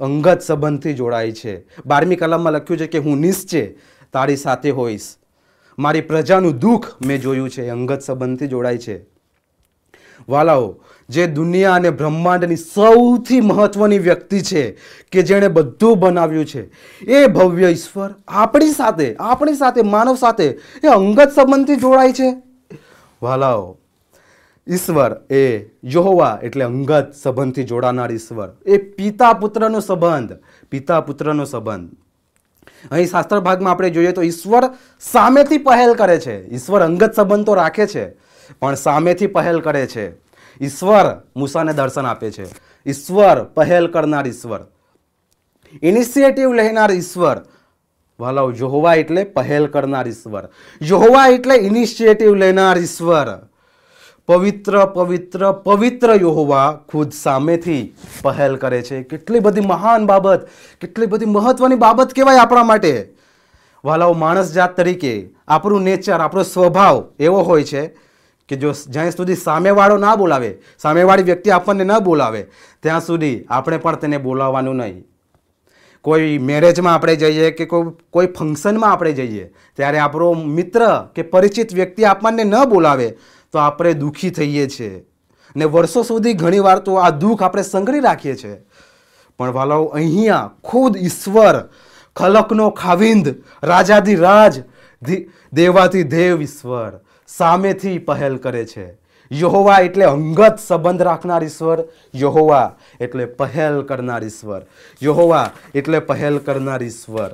અંગત સંબંધથી જોડાય છે. 12મી કલમમાં લખ્યું છે કે હું નિશ્ચય તારી સાથે હોઈશ. મારી પ્રજાનું દુઃખ મેં જોયું છે. અંગત સંબંધથી જોડાય છે. વાલાઓ, જે દુનિયા અને બ્રહ્માંડની સૌથી મહત્વની વ્યક્તિ છે કે જેણે બધું બનાવ્યું છે, એ ભવ્ય ઈશ્વર આપણી સાથે માનવ સાથે એ અંગત સંબંધથી જોડાય છે. વાલાઓ, ઈશ્વર એ યહોવા એટલે અંગત સંબંધથી જોડાનાર ઈશ્વર. એ પિતા પુત્રનો સંબંધ. અહીં શાસ્ત્ર ભાગમાં આપણે જોઈએ તો ઈશ્વર સામેથી પહેલ કરે છે. ઈશ્વર અંગત સંબંધ તો રાખે છે પણ સામેથી પહેલ કરે છે. ઈશ્વર મૂસાને દર્શન આપે છે. ઈશ્વર પહેલ કરનાર ઈશ્વર, ઇનિશિયેટિવ લેનાર ઈશ્વર. વાલાઓ, યહોવા એટલે પહેલ કરનાર ઈશ્વર, યહોવા એટલે ઇનિશિયેટિવ લેનાર ઈશ્વર. પવિત્ર યહોવા ખુદ સામેથી પહેલ કરે છે. કેટલી બધી મહાન બાબત, કેટલી બધી મહત્વની બાબત કહેવાય આપણા માટે. વાલાઓ, માણસ જાત તરીકે આપણું નેચર, આપણો સ્વભાવ એવો હોય છે કે જો જ્યાં સુધી સામેવાળો ના બોલાવે, સામેવાળી વ્યક્તિ આપણને ન બોલાવે ત્યાં સુધી આપણે પણ તેને બોલાવવાનું નહીં. કોઈ મેરેજમાં આપણે જઈએ કે કોઈ ફંક્શનમાં આપણે જઈએ ત્યારે આપણો મિત્ર કે પરિચિત વ્યક્તિ આપણને ન બોલાવે તો આપણે દુઃખી થઈએ છીએ ને વર્ષો સુધી ઘણીવાર તો આ દુઃખ આપણે સંઘરી રાખીએ છીએ. પણ વાલાઓ, અહીંયા ખુદ ઈશ્વર, ખલકનો ખાવિંદ, રાજાધિરાજ, દેવાથી દેવ ઈશ્વર સામેથી પહેલ કરે છે. યહોવા એટલે અંગત સંબંધ રાખનાર ઈશ્વર, યહોવા એટલે પહેલ કરનાર ઈશ્વર, યહોવા એટલે પહેલ કરનાર ઈશ્વર.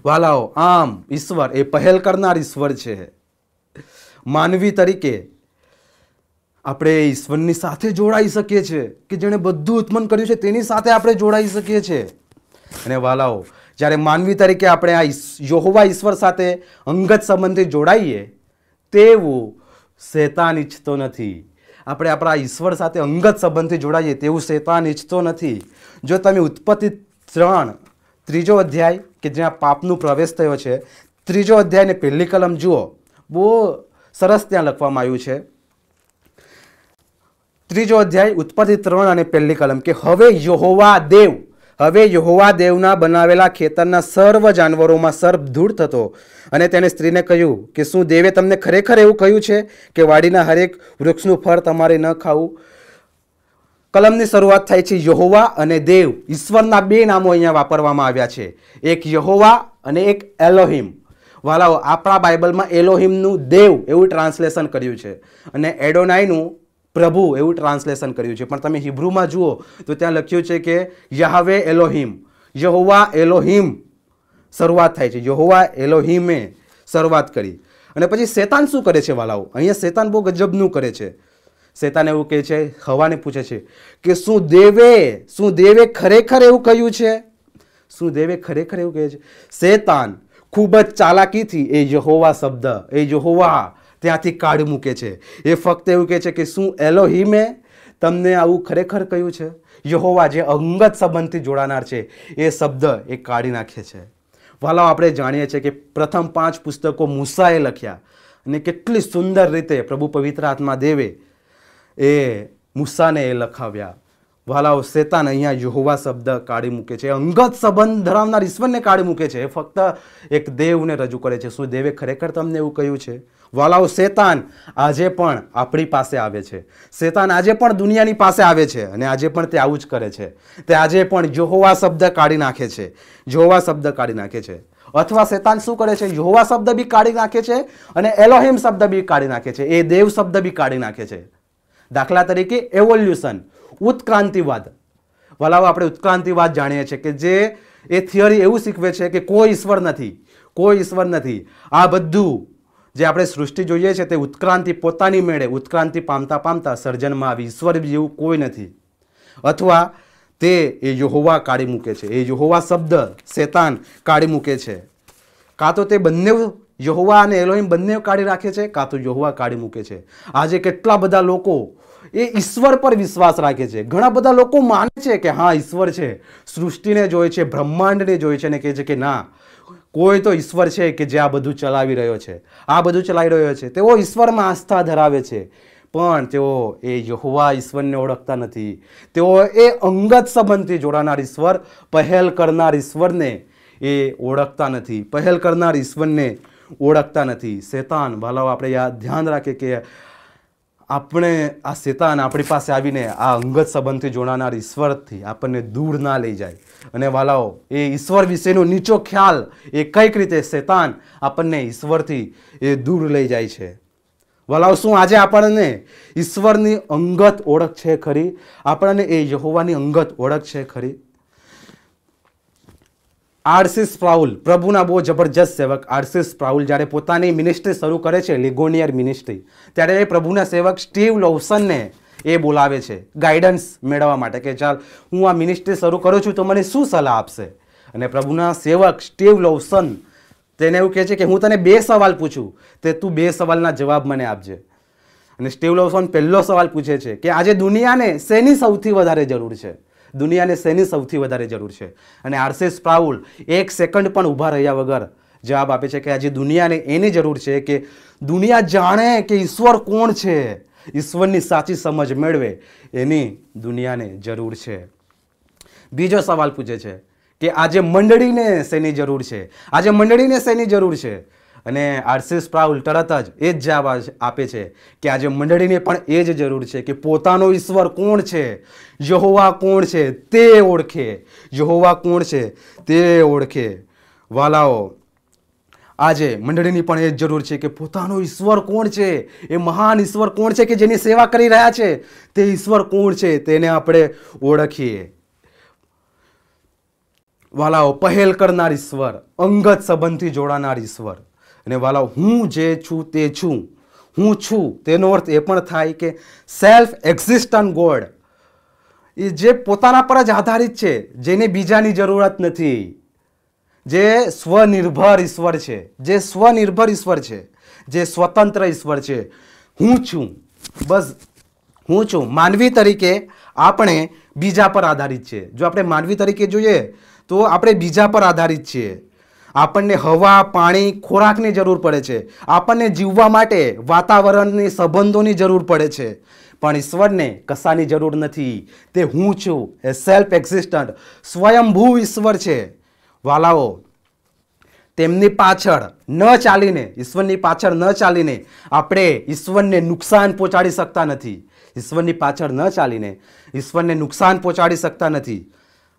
વાલાઓ, આમ ઈશ્વર એ પહેલ કરનાર ઈશ્વર છે. માનવી તરીકે આપણે ઈશ્વરની સાથે જોડાઈ શકીએ છીએ કે જેણે બધું ઉત્પન્ન કર્યું છે તેની સાથે આપણે જોડાઈ શકીએ છીએ. અને વાલાઓ, જ્યારે માનવી તરીકે આપણે આ યહોવા ઈશ્વર સાથે અંગત સંબંધથી જોડાઈએ તેવું શેતાન ઈચ્છતો નથી. આપણે આપણા ઈશ્વર સાથે અંગત સંબંધથી જોડાઈએ તેવું શેતાન ઈચ્છતો નથી. જો તમે ઉત્પત્તિ 3 અધ્યાય કે જ્યાં પાપનું પ્રવેશ થયો છે, 3 અધ્યાયને પહેલી કલમ જુઓ, બહુ સરસ ત્યાં લખવામાં આવ્યું છે. 3 અધ્યાય ઉત્પત્તિ 3 અને પહેલી કલમ કે હવે યહોવા દેવના બનાવેલા ખેતરના સર્વ જાનવરોમાં સર્પ ધૂળ થતો અને તેને સ્ત્રીને કહ્યું કે શું દેવે તમને ખરેખર એવું કહ્યું છે કે વાડીના હરેક વૃક્ષનું ફળ તમારે ન ખાવું? કલમની શરૂઆત થાય છે યહોવા અને દેવ. ઈશ્વરના 2 નામો અહીંયા વાપરવામાં આવ્યા છે, એક યહોવા અને એક એલોહિમ. વાલાઓ, આપણા બાઇબલમાં એલોહિમનું દેવ એવું ટ્રાન્સલેશન કર્યું છે અને એડોનાઈનું પ્રભુ એવું ટ્રાન્સલેશન કર્યું છે. પણ તમે હિબ્રુમાં જુઓ તો ત્યાં લખ્યું છે કે યાહવે એલોહિમ, યહોવા એલોહિમ શરૂઆત થાય છે. યહોવા એલોહિમે શરૂઆત કરી. અને પછી શેતાન શું કરે છે વાલાઓ? અહીંયા શેતાન બહુ ગજબનું કરે છે. શેતાન એવું કહે છે, હવાને પૂછે છે કે શું દેવે ખરેખર એવું કહ્યું છે? શું દેવે ખરેખર એવું કહે છે? શેતાન ખૂબ જ ચાલાકીથી એ યહોવા શબ્દ, એ યહોવા ત્યાંથી કાઢી મૂકે છે. એ ફક્ત એવું કહે છે કે શું એલોહિમે તમને આવું ખરેખર કહ્યું છે? યહોવા જે અંગત સંબંધથી જોડાનાર છે એ શબ્દ એ કાઢી નાખે છે. વાલાઓ, આપણે જાણીએ છીએ કે પ્રથમ 5 પુસ્તકો મૂસાએ લખ્યા અને કેટલી સુંદર રીતે પ્રભુ પવિત્ર આત્મા દેવે એ મૂસાને એ લખાવ્યા. વાલાઓ, શેતાન અહીંયા યહોવા શબ્દ કાઢી મૂકે છે. અંગત સંબંધ ધરાવનાર ઈશ્વરને કાઢી મૂકે છે. એ ફક્ત એક દેવને રજૂ કરે છે. શું દેવે ખરેખર તમને એવું કહ્યું છે? વાલાઓ, શેતાન આજે પણ આપણી પાસે આવે છે. શેતાન આજે પણ દુનિયાની પાસે આવે છે અને આજે પણ તે આવું જ કરે છે. તે આજે પણ યહોવા શબ્દ કાઢી નાખે છે. યહોવા શબ્દ કાઢી નાખે છે. અથવા શેતાન શું કરે છે? યહોવા શબ્દ બી કાઢી નાખે છે અને એલોહિમ શબ્દ બી કાઢી નાખે છે. એ દેવ શબ્દ બી કાઢી નાખે છે. દાખલા તરીકે એવોલ્યુશન, ઉત્ક્રાંતિવાદ. વાલાઓ, આપણે ઉત્ક્રાંતિવાદ જાણીએ છીએ કે જે એ થિયરી એવું શીખવે છે કે કોઈ ઈશ્વર નથી, કોઈ ઈશ્વર નથી. આ બધું જે આપણે સૃષ્ટિ જોઈએ છે તે ઉત્ક્રાંતિ પોતાની મેળે ઉત્ક્રાંતિ પામતા પામતા સર્જનમાં આવી. ઈશ્વર જેવું કોઈ નથી. અથવા તે એ યહોવા કાઢી મૂકે છે. એ યહોવા શબ્દ શેતાન કાઢી મૂકે છે. કાં તો તે બંને યહોવા અને એલોહિમ બંને કાઢી રાખે છે, કાં તો યહોવા કાઢી મૂકે છે. આજે કેટલા બધા લોકો એ ઈશ્વર પર વિશ્વાસ રાખે છે. ઘણા બધા લોકો માને છે કે હા ઈશ્વર છે, સૃષ્ટિને જોઈ છે, બ્રહ્માંડને જોઈ છે અને કહે છે કે ના, કોઈ તો ઈશ્વર છે કે જે આ બધું ચલાવી રહ્યો છે, આ બધું ચલાવી રહ્યો છે. તેઓ ઈશ્વરમાં આસ્થા ધરાવે છે, પણ તેઓ એ યહોવા ઈશ્વરને ઓળખતા નથી. તેઓ એ અંગત સંબંધથી જોડાનાર ઈશ્વર, પહેલ કરનાર ઈશ્વરને એ ઓળખતા નથી. પહેલ કરનાર ઈશ્વરને ઓળખતા નથી. શેતાન, વાલાઓ, આપણે ધ્યાન રાખીએ કે આપણે આ શેતાન આપણી પાસે આવીને આ અંગત સંબંધથી જોડાનાર ઈશ્વરથી આપણને દૂર ના લઈ જાય. અને વાલાઓ, એ ઈશ્વર વિશેનો નીચો ખ્યાલ એ કઈક રીતે શેતાન આપણને ઈશ્વરથી એ દૂર લઈ જાય છે. વાલાઓ, શું આજે આપણને ઈશ્વરની અંગત ઓળખ છે ખરી? આપણને એ યહોવાની અંગત ઓળખ છે ખરી? આરસી સ્પ્રાઉલ, પ્રભુના બહુ જબરજસ્ત સેવક આરસી સ્પ્રાઉલ જ્યારે પોતાની મિનિસ્ટ્રી શરૂ કરે છે, લિગોનિયર મિનિસ્ટ્રી, ત્યારે એ પ્રભુના સેવક સ્ટીવ લોવસનને એ બોલાવે છે ગાઈડન્સ મેળવવા માટે કે ચાલ હું આ મિનિસ્ટ્રી શરૂ કરું છું તો મને શું સલાહ આપશે. અને પ્રભુના સેવક સ્ટીવ લોવસન તેને એવું કહે છે કે હું તને 2 સવાલ પૂછું, તે તું 2 સવાલના જવાબ મને આપજે. અને સ્ટીવ લોવસન પહેલો સવાલ પૂછે છે કે આજે દુનિયાને શેની સૌથી વધારે જરૂર છે? દુનિયાને શેની સૌથી વધારે જરૂર છે? અને આરસી સ્પ્રાઉલ 1 સેકન્ડ પણ ઊભા રહ્યા વગર જવાબ આપે છે કે આજે દુનિયાને એની જરૂર છે કે દુનિયા જાણે કે ઈશ્વર કોણ છે, ઈશ્વરની સાચી સમજ મેળવે એની દુનિયાને જરૂર છે. બીજો સવાલ પૂછે છે કે આજે મંડળીને શેની જરૂર છે? આજે મંડળીને શેની જરૂર છે? અને આરસી સ્પ્રાઉલ તરત જ એ જ જવાબ આપે છે કે આજે મંડળીને પણ એ જ જરૂર છે કે પોતાનો ઈશ્વર કોણ છે, યહોવા કોણ છે તે ઓળખે. યહોવા કોણ છે તે ઓળખે. વાલાઓ, આજે મંડળીની પણ એ જ જરૂર છે કે પોતાનો ઈશ્વર કોણ છે, એ મહાન ઈશ્વર કોણ છે કે જેની સેવા કરી રહ્યા છે, તે ઈશ્વર કોણ છે તેને આપણે ઓળખીએ. વાલાઓ, પહેલ કરનાર ઈશ્વર, અંગત સંબંધથી જોડાનાર ઈશ્વર. અને વાલાઓ, હું જે છું તે છું, હું છું તેનો અર્થ એ પણ થાય કે સેલ્ફ એક્ઝિસ્ટન્ટ ગોડ, એ જે પોતાના પર જ આધારિત છે, જેને બીજાની જરૂરત નથી, જે સ્વનિર્ભર ઈશ્વર છે, જે સ્વનિર્ભર ઈશ્વર છે, જે સ્વતંત્ર ઈશ્વર છે. હું છું, બસ હું છું. માનવી તરીકે આપણે બીજા પર આધારિત છે. જો આપણે માનવી તરીકે જોઈએ તો આપણે બીજા પર આધારિત છીએ. આપણને હવા, પાણી, ખોરાકની જરૂર પડે છે. આપણને જીવવા માટે વાતાવરણની, સંબંધોની જરૂર પડે છે. પણ ઈશ્વરને કશાની જરૂર નથી. તે હું છું, એ સેલ્ફ એક્ઝિસ્ટન્ટ સ્વયંભૂ ઈશ્વર છે. વાલાઓ, તેમની પાછળ ન ચાલીને, ઈશ્વરની પાછળ ન ચાલીને આપણે ઈશ્વરને નુકસાન પહોંચાડી શકતા નથી. ઈશ્વરની પાછળ ન ચાલીને ઈશ્વરને નુકસાન પહોંચાડી શકતા નથી.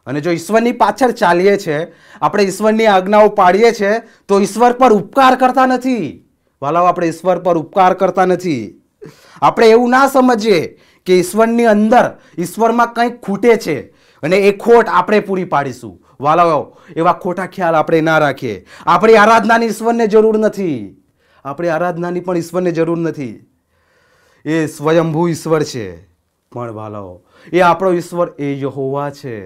અને જો ઈશ્વરની પાછળ ચાલીએ છીએ, આપણે ઈશ્વરની આજ્ઞાઓ પાડીએ છીએ, તો ઈશ્વર પર ઉપકાર કરતા નથી. વાલાઓ, આપણે ઈશ્વર પર ઉપકાર કરતા નથી. આપણે એવું ના સમજીએ કે ઈશ્વરની અંદર, ઈશ્વરમાં કંઈક ખૂટે છે અને એ ખોટ આપણે પૂરી પાડીશું. વાલાઓ, એવા ખોટા ખ્યાલ આપણે ના રાખીએ. આપણી આરાધનાની ઈશ્વરને જરૂર નથી. આપણી આરાધનાની પણ ઈશ્વરને જરૂર નથી. એ સ્વયંભૂ ઈશ્વર છે. પણ વાલાઓ, એ આપણો ઈશ્વર એ યહોવા છે.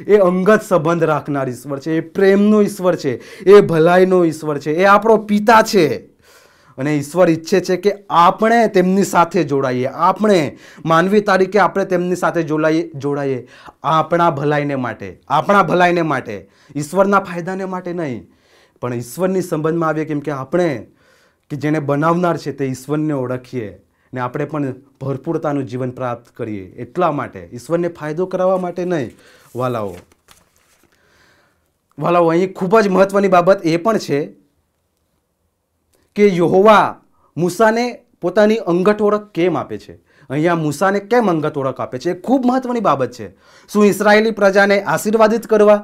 એ અંગત સંબંધ રાખનાર ઈશ્વર છે. એ પ્રેમનો ઈશ્વર છે. એ ભલાઈનો ઈશ્વર છે. એ આપણો પિતા છે. અને ઈશ્વર ઈચ્છે છે કે આપણે તેમની સાથે જોડાઈએ, આપણે માનવી તરીકે આપણે તેમની સાથે જોડાઈએ આપણા ભલાઈને માટે, ઈશ્વરના ફાયદાને માટે નહીં, પણ ઈશ્વરની સંબંધમાં આવીએ, કેમ કે આપણે કે જેને બનાવનાર છે તે ઈશ્વરને ઓળખીએ ને આપણે પણ ભરપૂરતાનું જીવન પ્રાપ્ત કરીએ, એટલા માટે, ઈશ્વરને ફાયદો કરાવવા માટે નહીં. વાલાઓ, અહીં ખૂબ જ મહત્વની બાબત એ પણ છે કે યહોવા મૂસાને પોતાની અંગત ઓળખ કેમ આપે છે. અહીંયા મૂસાને કેમ અંગત ઓળખ આપે છે, એ ખૂબ મહત્વની બાબત છે. શું ઇસરાયેલી પ્રજાને આશીર્વાદિત કરવા,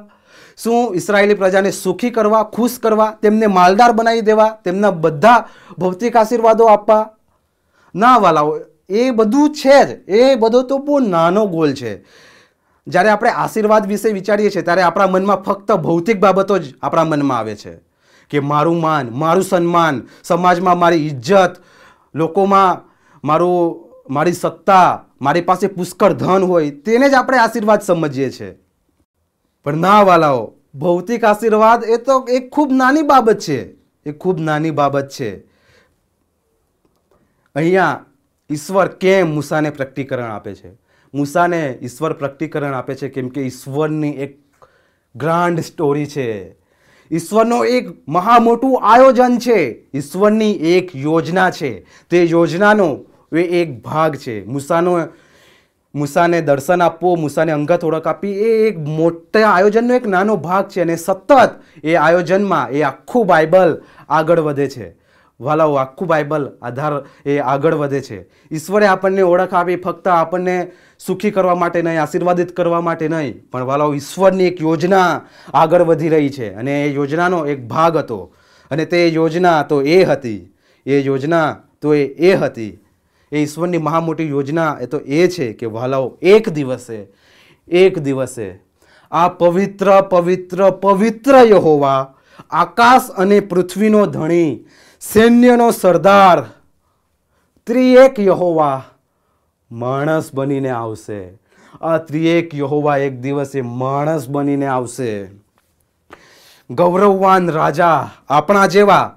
શું ઇસરાયેલી પ્રજાને સુખી કરવા, ખુશ કરવા, તેમને માલદાર બનાવી દેવા, તેમના બધા ભૌતિક આશીર્વાદો આપવા? ના વાલાઓ, એ બધું છે જ, એ બધો તો બહુ નાનો ગોલ છે. જ્યારે આપણે આશીર્વાદ વિશે વિચારીએ છીએ ત્યારે આપણા મનમાં ફક્ત ભૌતિક બાબતો જ આપણા મનમાં આવે છે કે મારું માન, મારું સન્માન, સમાજમાં મારી ઇજ્જત, લોકોમાં મારી સત્તા, મારી પાસે પુષ્કળ ધન હોય, તેને જ આપણે આશીર્વાદ સમજીએ છીએ. પણ ના વાલાઓ, ભૌતિક આશીર્વાદ એ તો એક ખૂબ નાની બાબત છે, એ ખૂબ નાની બાબત છે. અહીંયા ઈશ્વર કેમ મૂસાને પ્રકટીકરણ આપે છે? મૂસાને ઈશ્વર પ્રકટીકરણ આપે છે કેમ કે ઈશ્વરની એક ગ્રાન્ડ સ્ટોરી છે, ઈશ્વરનો એક મહા મોટું આયોજન છે, ઈશ્વરની એક યોજના છે. તે યોજનાનો એ એક ભાગ છે. મૂસાને દર્શન આપવું, મૂસાને અંગત ઓળખ આપી, એ એક મોટા આયોજનનો એક નાનો ભાગ છે. અને સતત એ આયોજનમાં એ આખું બાઇબલ આગળ વધે છે. વાલાઓ, આખું બાઇબલ આગળ વધે છે. ઈશ્વરે આપણને ઓળખ આપી ફક્ત આપણને સુખી કરવા માટે નહીં, આશીર્વાદિત કરવા માટે નહીં, પણ વાલાઓ, ઈશ્વરની એક યોજના આગળ વધી રહી છે અને એ યોજનાનો એક ભાગ હતો. અને તે યોજના તો એ હતી, એ ઈશ્વરની મહા મોટી યોજના એ તો એ છે કે વાલાઓ, એક દિવસે આ પવિત્ર પવિત્ર પવિત્ર યહોવા, આકાશ અને પૃથ્વીનો ધણી, સૈન્યનો સરદાર, ત્રિએક યહોવા માણસ બનીને આવશે. આ ત્રિએક યહોવા એક દિવસે માણસ બનીને આવશે. ગૌરવવાન રાજા આપણા જેવા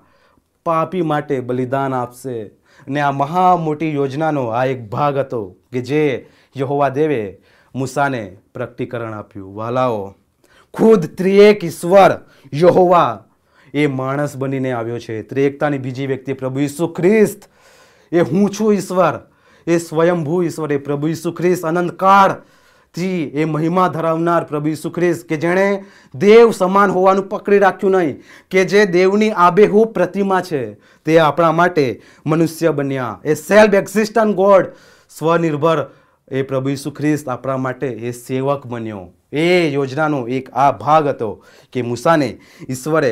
પાપી માટે બલિદાન આપશે. અને આ મહા મોટી યોજનાનો આ એક ભાગ હતો કે જે યહોવા દેવે મૂસાને પ્રકટીકરણ આપ્યું. વાલાઓ, ખુદ ત્રિએક ઈશ્વર યહોવા એ માણસ બનીને આવ્યો છે. ત્રિએકતાની બીજી વ્યક્તિ પ્રભુ ઈસુ ખ્રિસ્ત, એ હું છું ઈશ્વર, એ સ્વયંભૂ ઈશ્વર, એ પ્રભુ ઈસુ ખ્રિસ્ત, અનંતકાળથી એ મહિમા ધરાવનાર પ્રભુ ઈસુ ખ્રિસ્ત, કે જેણે દેવ સમાન હોવાનું પકડી રાખ્યું નહીં, કે જે દેવની આબેહૂબ પ્રતિમા છે, તે આપણા માટે મનુષ્ય બન્યા. એ સેલ્ફ એક્ઝિસ્ટન્ટ ગોડ, સ્વનિર્ભર એ પ્રભુ ઈસુ ખ્રિસ્ત આપણા માટે એ સેવક બન્યો. એ યોજનાનો એક આ ભાગ હતો કે મૂસાને ઈશ્વરે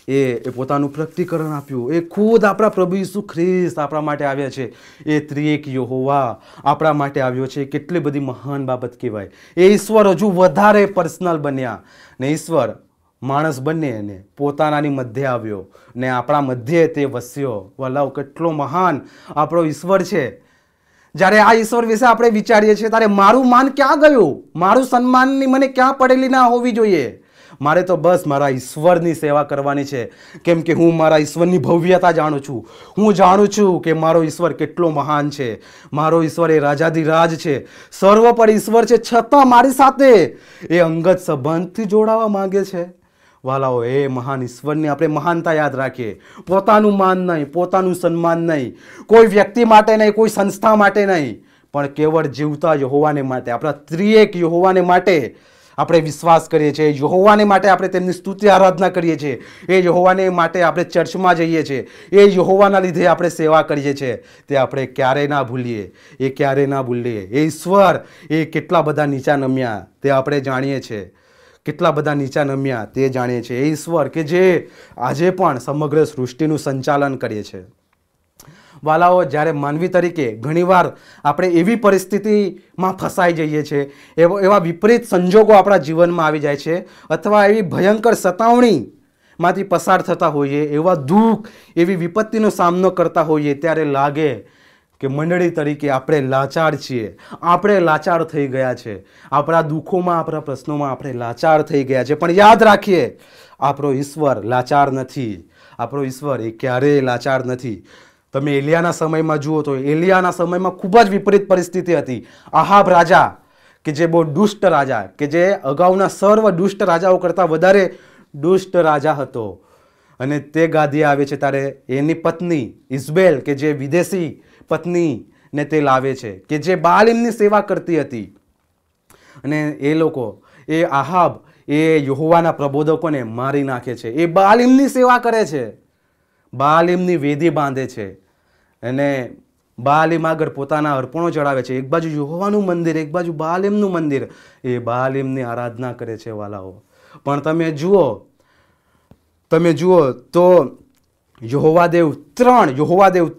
એ પોતાનું પ્રકટીકરણ આપ્યું. એ ખુદ આપણા પ્રભુ ઈસુ ખ્રિસ્ત આપણા માટે આવ્યા છે. એ ત્રિએક યહોવા આપણા માટે આવ્યો છે. કેટલી બધી મહાન બાબત કહેવાય. એ ઈશ્વર હજુ વધારે પર્સનલ બન્યા ને ઈશ્વર માણસ બને પોતાનાની મધ્ય આવ્યો ને આપણા મધ્યે તે વસ્યો. વલાવ, કેટલો મહાન આપણો ઈશ્વર છે. જ્યારે આ ઈશ્વર વિશે આપણે વિચારીએ છીએ ત્યારે મારું માન ક્યાં ગયું, મારું સન્માનની મને ક્યાં પડેલી ના હોવી જોઈએ. મારે તો બસ મારા ઈશ્વરની સેવા કરવાની છે, કેમ કે હું મારા ઈશ્વરની ભવ્યતા જાણું છું. હું જાણું છું કે મારો ઈશ્વર કેટલો મહાન છે. મારો ઈશ્વર એ રાજાધિરાજ છે, સર્વોપરી ઈશ્વર છે, છતાં મારી સાથે એ અંગત સંબંધથી જોડાવા માંગે છે. વાલાઓ, એ મહાન ઈશ્વરની આપણે મહાનતા યાદ રાખીએ. પોતાનું માન નહીં, પોતાનું સન્માન નહીં, કોઈ વ્યક્તિ માટે નહીં, કોઈ સંસ્થા માટે નહીં, પણ કેવળ જીવતા યહોવાને માટે, આપણા ત્રિએક યહોવાને માટે આપણે વિશ્વાસ કરીએ છીએ. યહોવાને માટે આપણે તેમની સ્તુતિ આરાધના કરીએ છીએ. એ યહોવાને માટે આપણે ચર્ચમાં જઈએ છીએ. એ યહોવાના લીધે આપણે સેવા કરીએ છીએ. તે આપણે ક્યારેય ના ભૂલીએ, એ ક્યારેય ના ભૂલીએ. એ ઈશ્વર એ કેટલા બધા નીચા નમ્યા તે આપણે જાણીએ છીએ. કેટલા બધા નીચા નમ્યા તે જાણીએ છીએ. એ ઈશ્વર કે જે આજે પણ સમગ્ર સૃષ્ટિનું સંચાલન કરે છે. વાલાઓ, જ્યારે માનવી તરીકે ઘણીવાર આપણે એવી પરિસ્થિતિમાં ફસાઈ જઈએ છીએ, એવા વિપરીત સંજોગો આપણા જીવનમાં આવી જાય છે, અથવા એવી ભયંકર સતાવણીમાંથી પસાર થતા હોઈએ, એવા દુઃખ, એવી વિપત્તિનો સામનો કરતા હોઈએ, ત્યારે લાગે કે મંડળી તરીકે આપણે લાચાર છીએ, આપણે લાચાર થઈ ગયા છે. આપણા દુઃખોમાં, આપણા પ્રશ્નોમાં આપણે લાચાર થઈ ગયા છે. પણ યાદ રાખીએ, આપણો ઈશ્વર લાચાર નથી. આપણો ઈશ્વર એ ક્યારેય લાચાર નથી. તમે એલિયાના સમયમાં જુઓ તો એલિયાના સમયમાં ખૂબ જ વિપરીત પરિસ્થિતિ હતી. આહાબ રાજા કે જે બહુ દુષ્ટ રાજા, કે જે અગાઉના સર્વ દુષ્ટ રાજાઓ કરતાં વધારે દુષ્ટ રાજા હતો, અને તે ગાદીએ આવે છે ત્યારે એની પત્ની ઇઝબેલ કે જે વિદેશી પત્નીને તે લાવે છે કે જે બાલિમની સેવા કરતી હતી. અને એ લોકો એ આહાબ એ યહોવાના પ્રબોધકોને મારી નાખે છે. એ બાલિમની સેવા કરે છે, બાલિમની વેદી બાંધે છે અને બાલિમ આગળ પોતાના અર્પણો ચડાવે છે. એક બાજુ યહોવાનું મંદિર, એક બાજુ બાલિમનું મંદિર. એ બાલિમની આરાધના કરે છે વાલાઓ. પણ તમે જુઓ તો યહોવાદેવ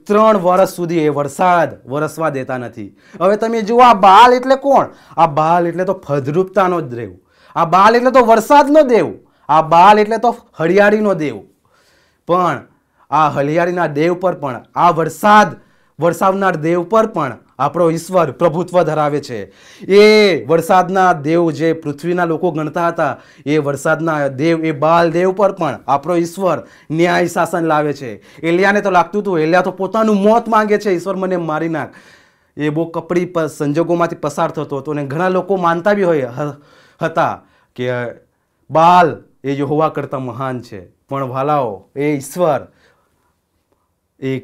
3 વર્ષ સુધી એ વરસાદ વરસવા દેતા નથી. હવે તમે જુઓ આ બાલ એટલે કોણ? આ બાલ એટલે તો ફળદ્રુપતાનો દેવ, આ બાલ એટલે તો વરસાદનો દેવ, આ બાલ એટલે તો હરિયાળીનો દેવ. પણ આ હરિયાળીના દેવ પર પણ, આ વરસાદ વરસાવનાર દેવ પર પણ આપણો ઈશ્વર પ્રભુત્વ ધરાવે છે. એ વરસાદના દેવ જે પૃથ્વીના લોકો ગણતા હતા, એ વરસાદના દેવ, એ બાલ દેવ પર પણ આપણો ઈશ્વર ન્યાય શાસન લાવે છે. એલિયાને તો લાગતું હતું, એલિયા તો પોતાનું મોત માંગે છે, ઈશ્વર મને મારી નાખ. એ બહુ કપરી સંજોગોમાંથી પસાર થતો હતો અને ઘણા લોકો માનતા બી હતા કે બાલ એ યહોવા કરતાં મહાન છે. પણ વાલાઓ, એ ઈશ્વર એ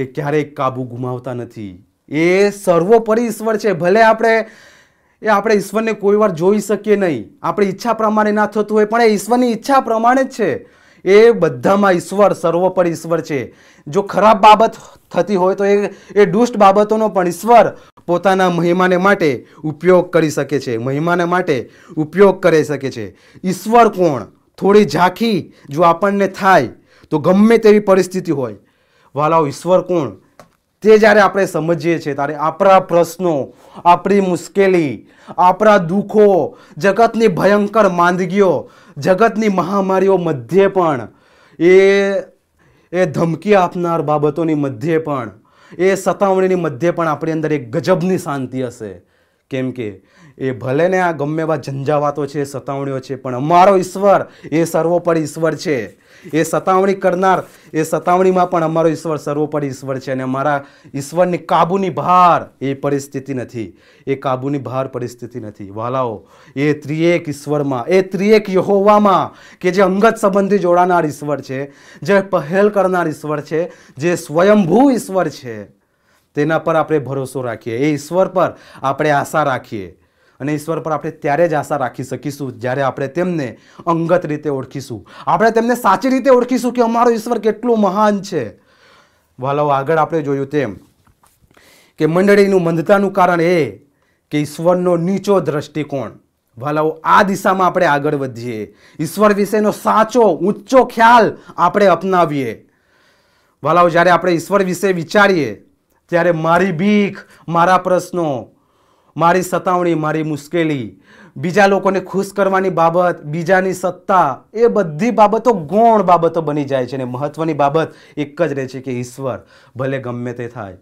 ક્યારેય કાબુ ગુમાવતા નથી. એ સર્વોપરી ઈશ્વર છે. ભલે આપણે ઈશ્વરને કોઈ વાર જોઈ શકીએ નહીં, આપણી ઈચ્છા પ્રમાણે ના થતું હોય, પણ એ ઈશ્વરની ઈચ્છા પ્રમાણે જ છે. એ બધામાં ઈશ્વર સર્વોપરી ઈશ્વર છે. જો ખરાબ બાબત થતી હોય તો એ દુષ્ટ બાબતોનો પણ ઈશ્વર પોતાના મહિમાને માટે ઉપયોગ કરી શકે છે, મહિમાને માટે ઉપયોગ કરી શકે છે. ઈશ્વર કોણ? થોડી ઝાંખી જો આપણને થાય તો ગમે તેવી પરિસ્થિતિ હોય, વાલાઓ, ઈશ્વર કોણ તે જ્યારે આપણે સમજીએ છીએ ત્યારે આપણા પ્રશ્નો, આપણી મુશ્કેલી, આપણા દુઃખો, જગતની ભયંકર માંદગીઓ, જગતની મહામારીઓ મધ્યે પણ, એ ધમકી આપનાર બાબતોની મધ્યે પણ, એ સતાવણીની મધ્યે પણ આપણી અંદર એક ગજબની શાંતિ હશે. કેમ કે એ ભલે ને આ ગમે એવા ઝંઝાવાતો છે, સતાવણીઓ છે, પણ અમારો ઈશ્વર એ સર્વોપરી ઈશ્વર છે. એ સતાવણી કરનાર, એ સતાવણીમાં પણ અમારો ઈશ્વર સર્વોપરી ઈશ્વર છે. અને અમારા ઈશ્વરની કાબુની બહાર એ પરિસ્થિતિ નથી, એ કાબુની બહાર પરિસ્થિતિ નથી. વાલાઓ, એ ત્રિએક ઈશ્વરમાં, એ ત્રિએક યહોવામાં કે જે અંગત સંબંધી જોડાનાર ઈશ્વર છે, જે પહેલ કરનાર ઈશ્વર છે, જે સ્વયંભૂ ઈશ્વર છે, તેના પર આપણે ભરોસો રાખીએ. એ ઈશ્વર પર આપણે આશા રાખીએ. અને ઈશ્વર પર આપણે ત્યારે જ આશા રાખી શકીશું જ્યારે આપણે તેમને અંગત રીતે ઓળખીશું, આપણે તેમને સાચી રીતે ઓળખીશું કે અમારો ઈશ્વર કેટલું મહાન છે. વાલાઓ, આગળ આપણે જોયું તેમ કે મંડળીનું મંદતાનું કારણ એ કે ઈશ્વરનો નીચો દ્રષ્ટિકોણ. વાલાઓ, આ દિશામાં આપણે આગળ વધીએ, ઈશ્વર વિશેનો સાચો ઊંચો ખ્યાલ આપણે અપનાવીએ. વાલાઓ, જ્યારે આપણે ઈશ્વર વિશે વિચારીએ ત્યારે મારી બીક, મારા પ્રશ્નો, મારી સતાવણી, મારી મુશ્કેલી, બીજા લોકોને ખુશ કરવાની બાબત, બીજાની સત્તા, એ બધી બાબતો ગૌણ બાબતો બની જાય છે. અને મહત્વની બાબત એક જ રહે છે કે ઈશ્વર ભલે ગમે તે થાય,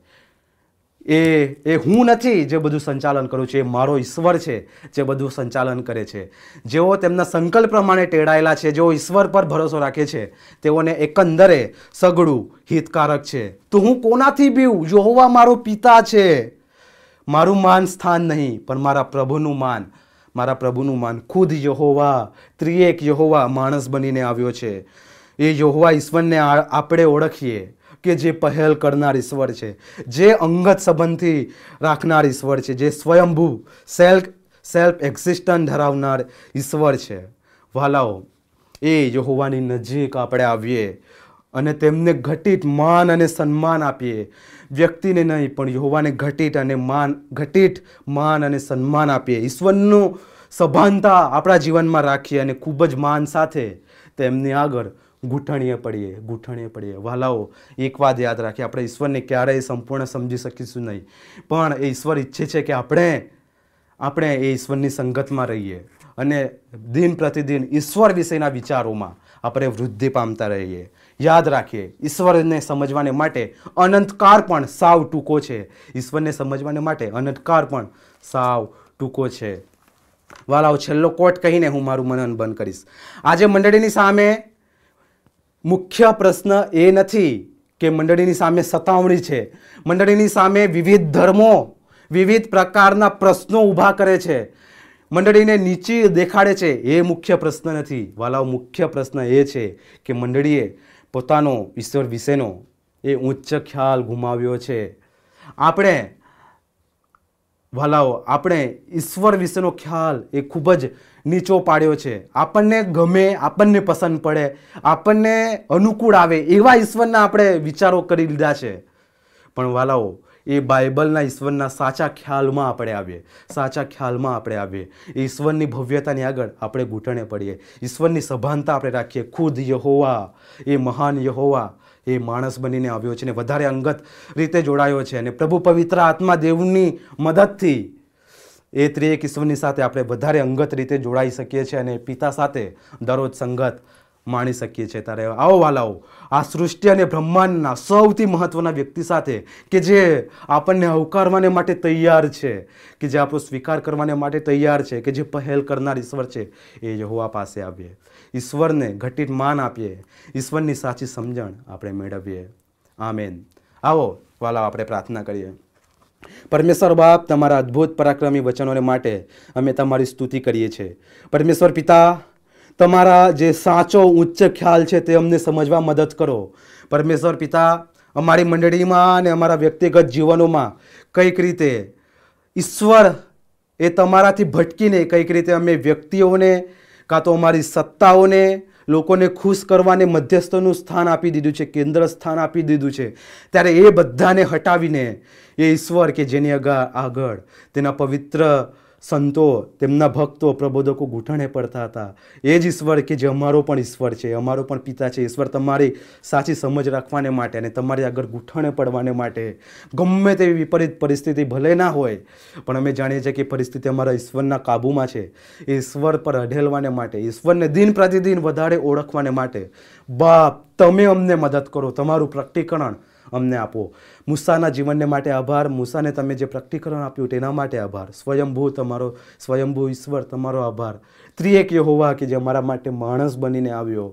એ હું નથી જે બધું સંચાલન કરું છું, એ મારો ઈશ્વર છે જે બધું સંચાલન કરે છે. જેઓ તેમના સંકલ્પ પ્રમાણે ટેડાયેલા છે, જેઓ ઈશ્વર પર ભરોસો રાખે છે, તેઓને એકંદરે સઘળું હિતકારક છે. તો હું કોનાથી બીવું? યહોવા મારો પિતા છે. મારું માન સ્થાન નહીં, પણ મારા પ્રભુનું માન, મારા પ્રભુનું માન. ખુદ યહોવા, ત્રિએક યહોવા માણસ બનીને આવ્યો છે. એ યહોવા ઈશ્વરને આપણે ઓળખીએ કે જે પહેલ કરનાર ઈશ્વર છે, જે અંગત સંબંધથી રાખનાર ઈશ્વર છે, જે સ્વયંભૂ સેલ્ફ એક્ઝિસ્ટન્ટ ધરાવનાર ઈશ્વર છે. વાલાઓ, એ યહોવાની નજીક આપણે આવીએ અને તેમને ઘટિત માન અને સન્માન આપીએ. વ્યક્તિને નહીં, પણ યહોવાને ઘટિત માન અને સન્માન આપીએ. ઈશ્વરનું સભાનતા આપણા જીવનમાં રાખીએ અને ખૂબ જ માન સાથે તેમની આગળ ગૂંઠણીએ પડીએ. વાલાઓ, એક વાત યાદ રાખીએ, આપણે ઈશ્વરને ક્યારેય સંપૂર્ણ સમજી શકીશું નહીં, પણ એ ઈશ્વર ઈચ્છે છે કે આપણે એ ઈશ્વરની સંગતમાં રહીએ અને દિન પ્રતિદિન ઈશ્વર વિશેના વિચારોમાં આપણે વૃદ્ધિ પામતા રહીએ. યાદ રાખીએ, ઈશ્વરને સમજવાને માટે અનંતકાળ પણ સાવ ટૂંકો છે. ઈશ્વરને સમજવાને માટે અનંતકાળ પણ સાવ ટૂંકો છે. વાલાઓ, છેલ્લો કોટ કહીને હું મારું મનન બંધ કરીશ. આજે મંડળીની સામે મુખ્ય પ્રશ્ન એ નથી કે મંડળીની સામે સતાવણી છે, મંડળીની સામે વિવિધ ધર્મો વિવિધ પ્રકારના પ્રશ્નો ઊભા કરે છે, મંડળીને નીચી દેખાડે છે, એ મુખ્ય પ્રશ્ન નથી વાલાઓ. મુખ્ય પ્રશ્ન એ છે કે મંડળીએ પોતાનો ઈશ્વર વિશેનો એ ઉચ્ચ ખ્યાલ ગુમાવ્યો છે. આપણે વાલાઓ આપણે ઈશ્વર વિશેનો ખ્યાલ એ ખૂબ જ નીચો પાડ્યો છે. આપણને ગમે, આપણને પસંદ પડે, આપણને અનુકૂળ આવે એવા ઈશ્વરના આપણે વિચારો કરી લીધા છે. પણ વાલાઓ એ બાઇબલના ઈશ્વરના સાચા ખ્યાલમાં આપણે આવીએ, સાચા ખ્યાલમાં આપણે આવીએ, ઈશ્વરની ભવ્યતાની આગળ આપણે ઘૂંટણે પડીએ, ઈશ્વરની સભાનતા આપણે રાખીએ. ખુદ યહોવા, એ મહાન યહોવા એ માણસ બનીને આવ્યો છે ને વધારે અંગત રીતે જોડાયો છે. અને પ્રભુ પવિત્ર આત્મા દેવની મદદથી એ ત્રિએક ઈશ્વરની સાથે આપણે વધારે અંગત રીતે જોડાઈ શકીએ છીએ અને પિતા સાથે દરરોજ સંગત માણી શકીએ છીએ. ત્યારે આવો વાલાઓ, આ સૃષ્ટિ અને બ્રહ્માંડના સૌથી મહત્વના વ્યક્તિ સાથે કે જે આપણને આવકારવાને માટે તૈયાર છે, કે જે આપણો સ્વીકાર કરવાને માટે તૈયાર છે, કે જે પહેલ કરનાર ઈશ્વર છે, એ યહોવા પાસે આવીએ, ઈશ્વરને ઘટિત માન આપીએ, ઈશ્વરની સાચી સમજણ આપણે મેળવીએ. આમેન. આવો વાલાઓ આપણે પ્રાર્થના કરીએ. પરમેશ્વર બાપ, તમારા અદ્ભુત પરાક્રમી વચનોને માટે અમે તમારી સ્તુતિ કરીએ છીએ. પરમેશ્વર પિતા, તમારા જે સાચો ઉચ્ચ ખ્યાલ છે તે અમને સમજવા મદદ કરો. પરમેશ્વર પિતા, અમારી મંડળીમાં અને અમારા વ્યક્તિગત જીવનોમાં કઈક રીતે ઈશ્વર એ તમારાથી ભટકીને કઈક રીતે અમે વ્યક્તિઓને કાં તો અમારી સત્તાઓને લોકોને ખુશ કરવાને મધ્યસ્થનું સ્થાન આપી દીધું છે, કેન્દ્ર સ્થાન આપી દીધું છે. ત્યારે એ બધાને હટાવીને એ ઈશ્વર કે જેની આગળ તેના પવિત્ર સંતો, તેમના ભક્તો, પ્રબોધકો ઘૂંટણે પડતા હતા, એ જ ઈશ્વર કે જે અમારો પણ ઈશ્વર છે, અમારો પણ પિતા છે. ઈશ્વર તમારી સાચી સમજ રાખવાને માટે અને તમારી આગળ ઘૂંટણે પડવાને માટે ગમે તેવી વિપરીત પરિસ્થિતિ ભલે ના હોય, પણ અમે જાણીએ છીએ કે પરિસ્થિતિ અમારા ઈશ્વરના કાબૂમાં છે. એ ઈશ્વર પર અઢેલવાને માટે, ઈશ્વરને દિન પ્રતિદિન વધારે ઓળખવાને માટે બાપ તમે અમને મદદ કરો, તમારું પ્રકટીકરણ અમને આપો. મૂસાના જીવનને માટે આભાર, મૂસાને તમે જે પ્રકટીકરણ આપ્યું તેના માટે આભાર. સ્વયંભૂ ઈશ્વર તમારો આભાર. ત્રિએક યહોવા કે જે અમારા માટે માણસ બનીને આવ્યો,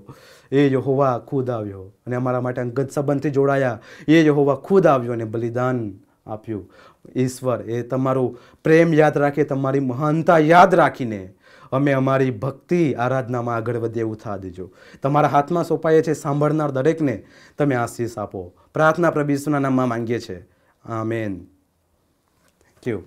એ યહોવા ખુદ આવ્યો અને અમારા માટે અંગત સંબંધથી જોડાયા, એ યહોવા ખુદ આવ્યો અને બલિદાન આપ્યું. ઈશ્વર એ તમારું પ્રેમ યાદ રાખે, તમારી મહાનતા યાદ રાખીને અમે અમારી ભક્તિ આરાધનામાં આગળ વધીએ એવું થવા દેજો. તમારા હાથમાં સોંપાઈએ છે, સાંભળનાર દરેકને તમે આશીષ આપો. પ્રાર્થના પ્રભુ ઈસુના નામમાં માંગીએ છીએ. આમેન. Thank you.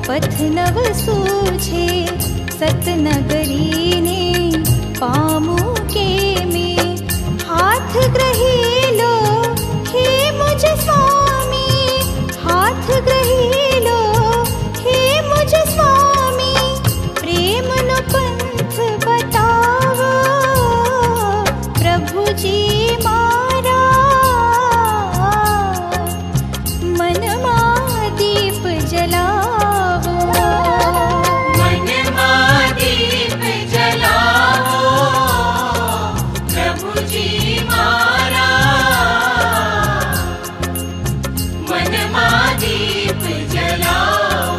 પથ નવ સૂઝે સતનગરીને પામું કે મેં હાથ ગ્રહેલો હે મુજ સ્વામી, હાથ ગ્રહેલો હે મુજ સ્વામી, પ્રેમનો પંથ બતાવો પ્રભુજી મારા, મનમાં દીપ જલાવો, મનમાં દીપ જલાવો પ્રભુજી મારા, મનમાં દીપ જલાવો.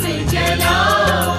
दीप जलाओ।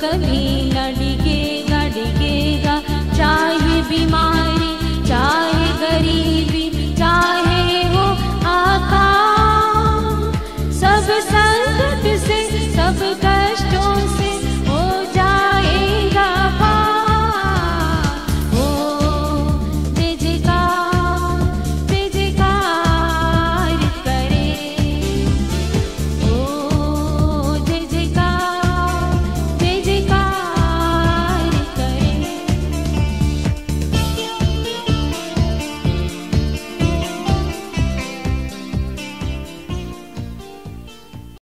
कभी न डिगेगा डिगेगा, चाहे बीमारी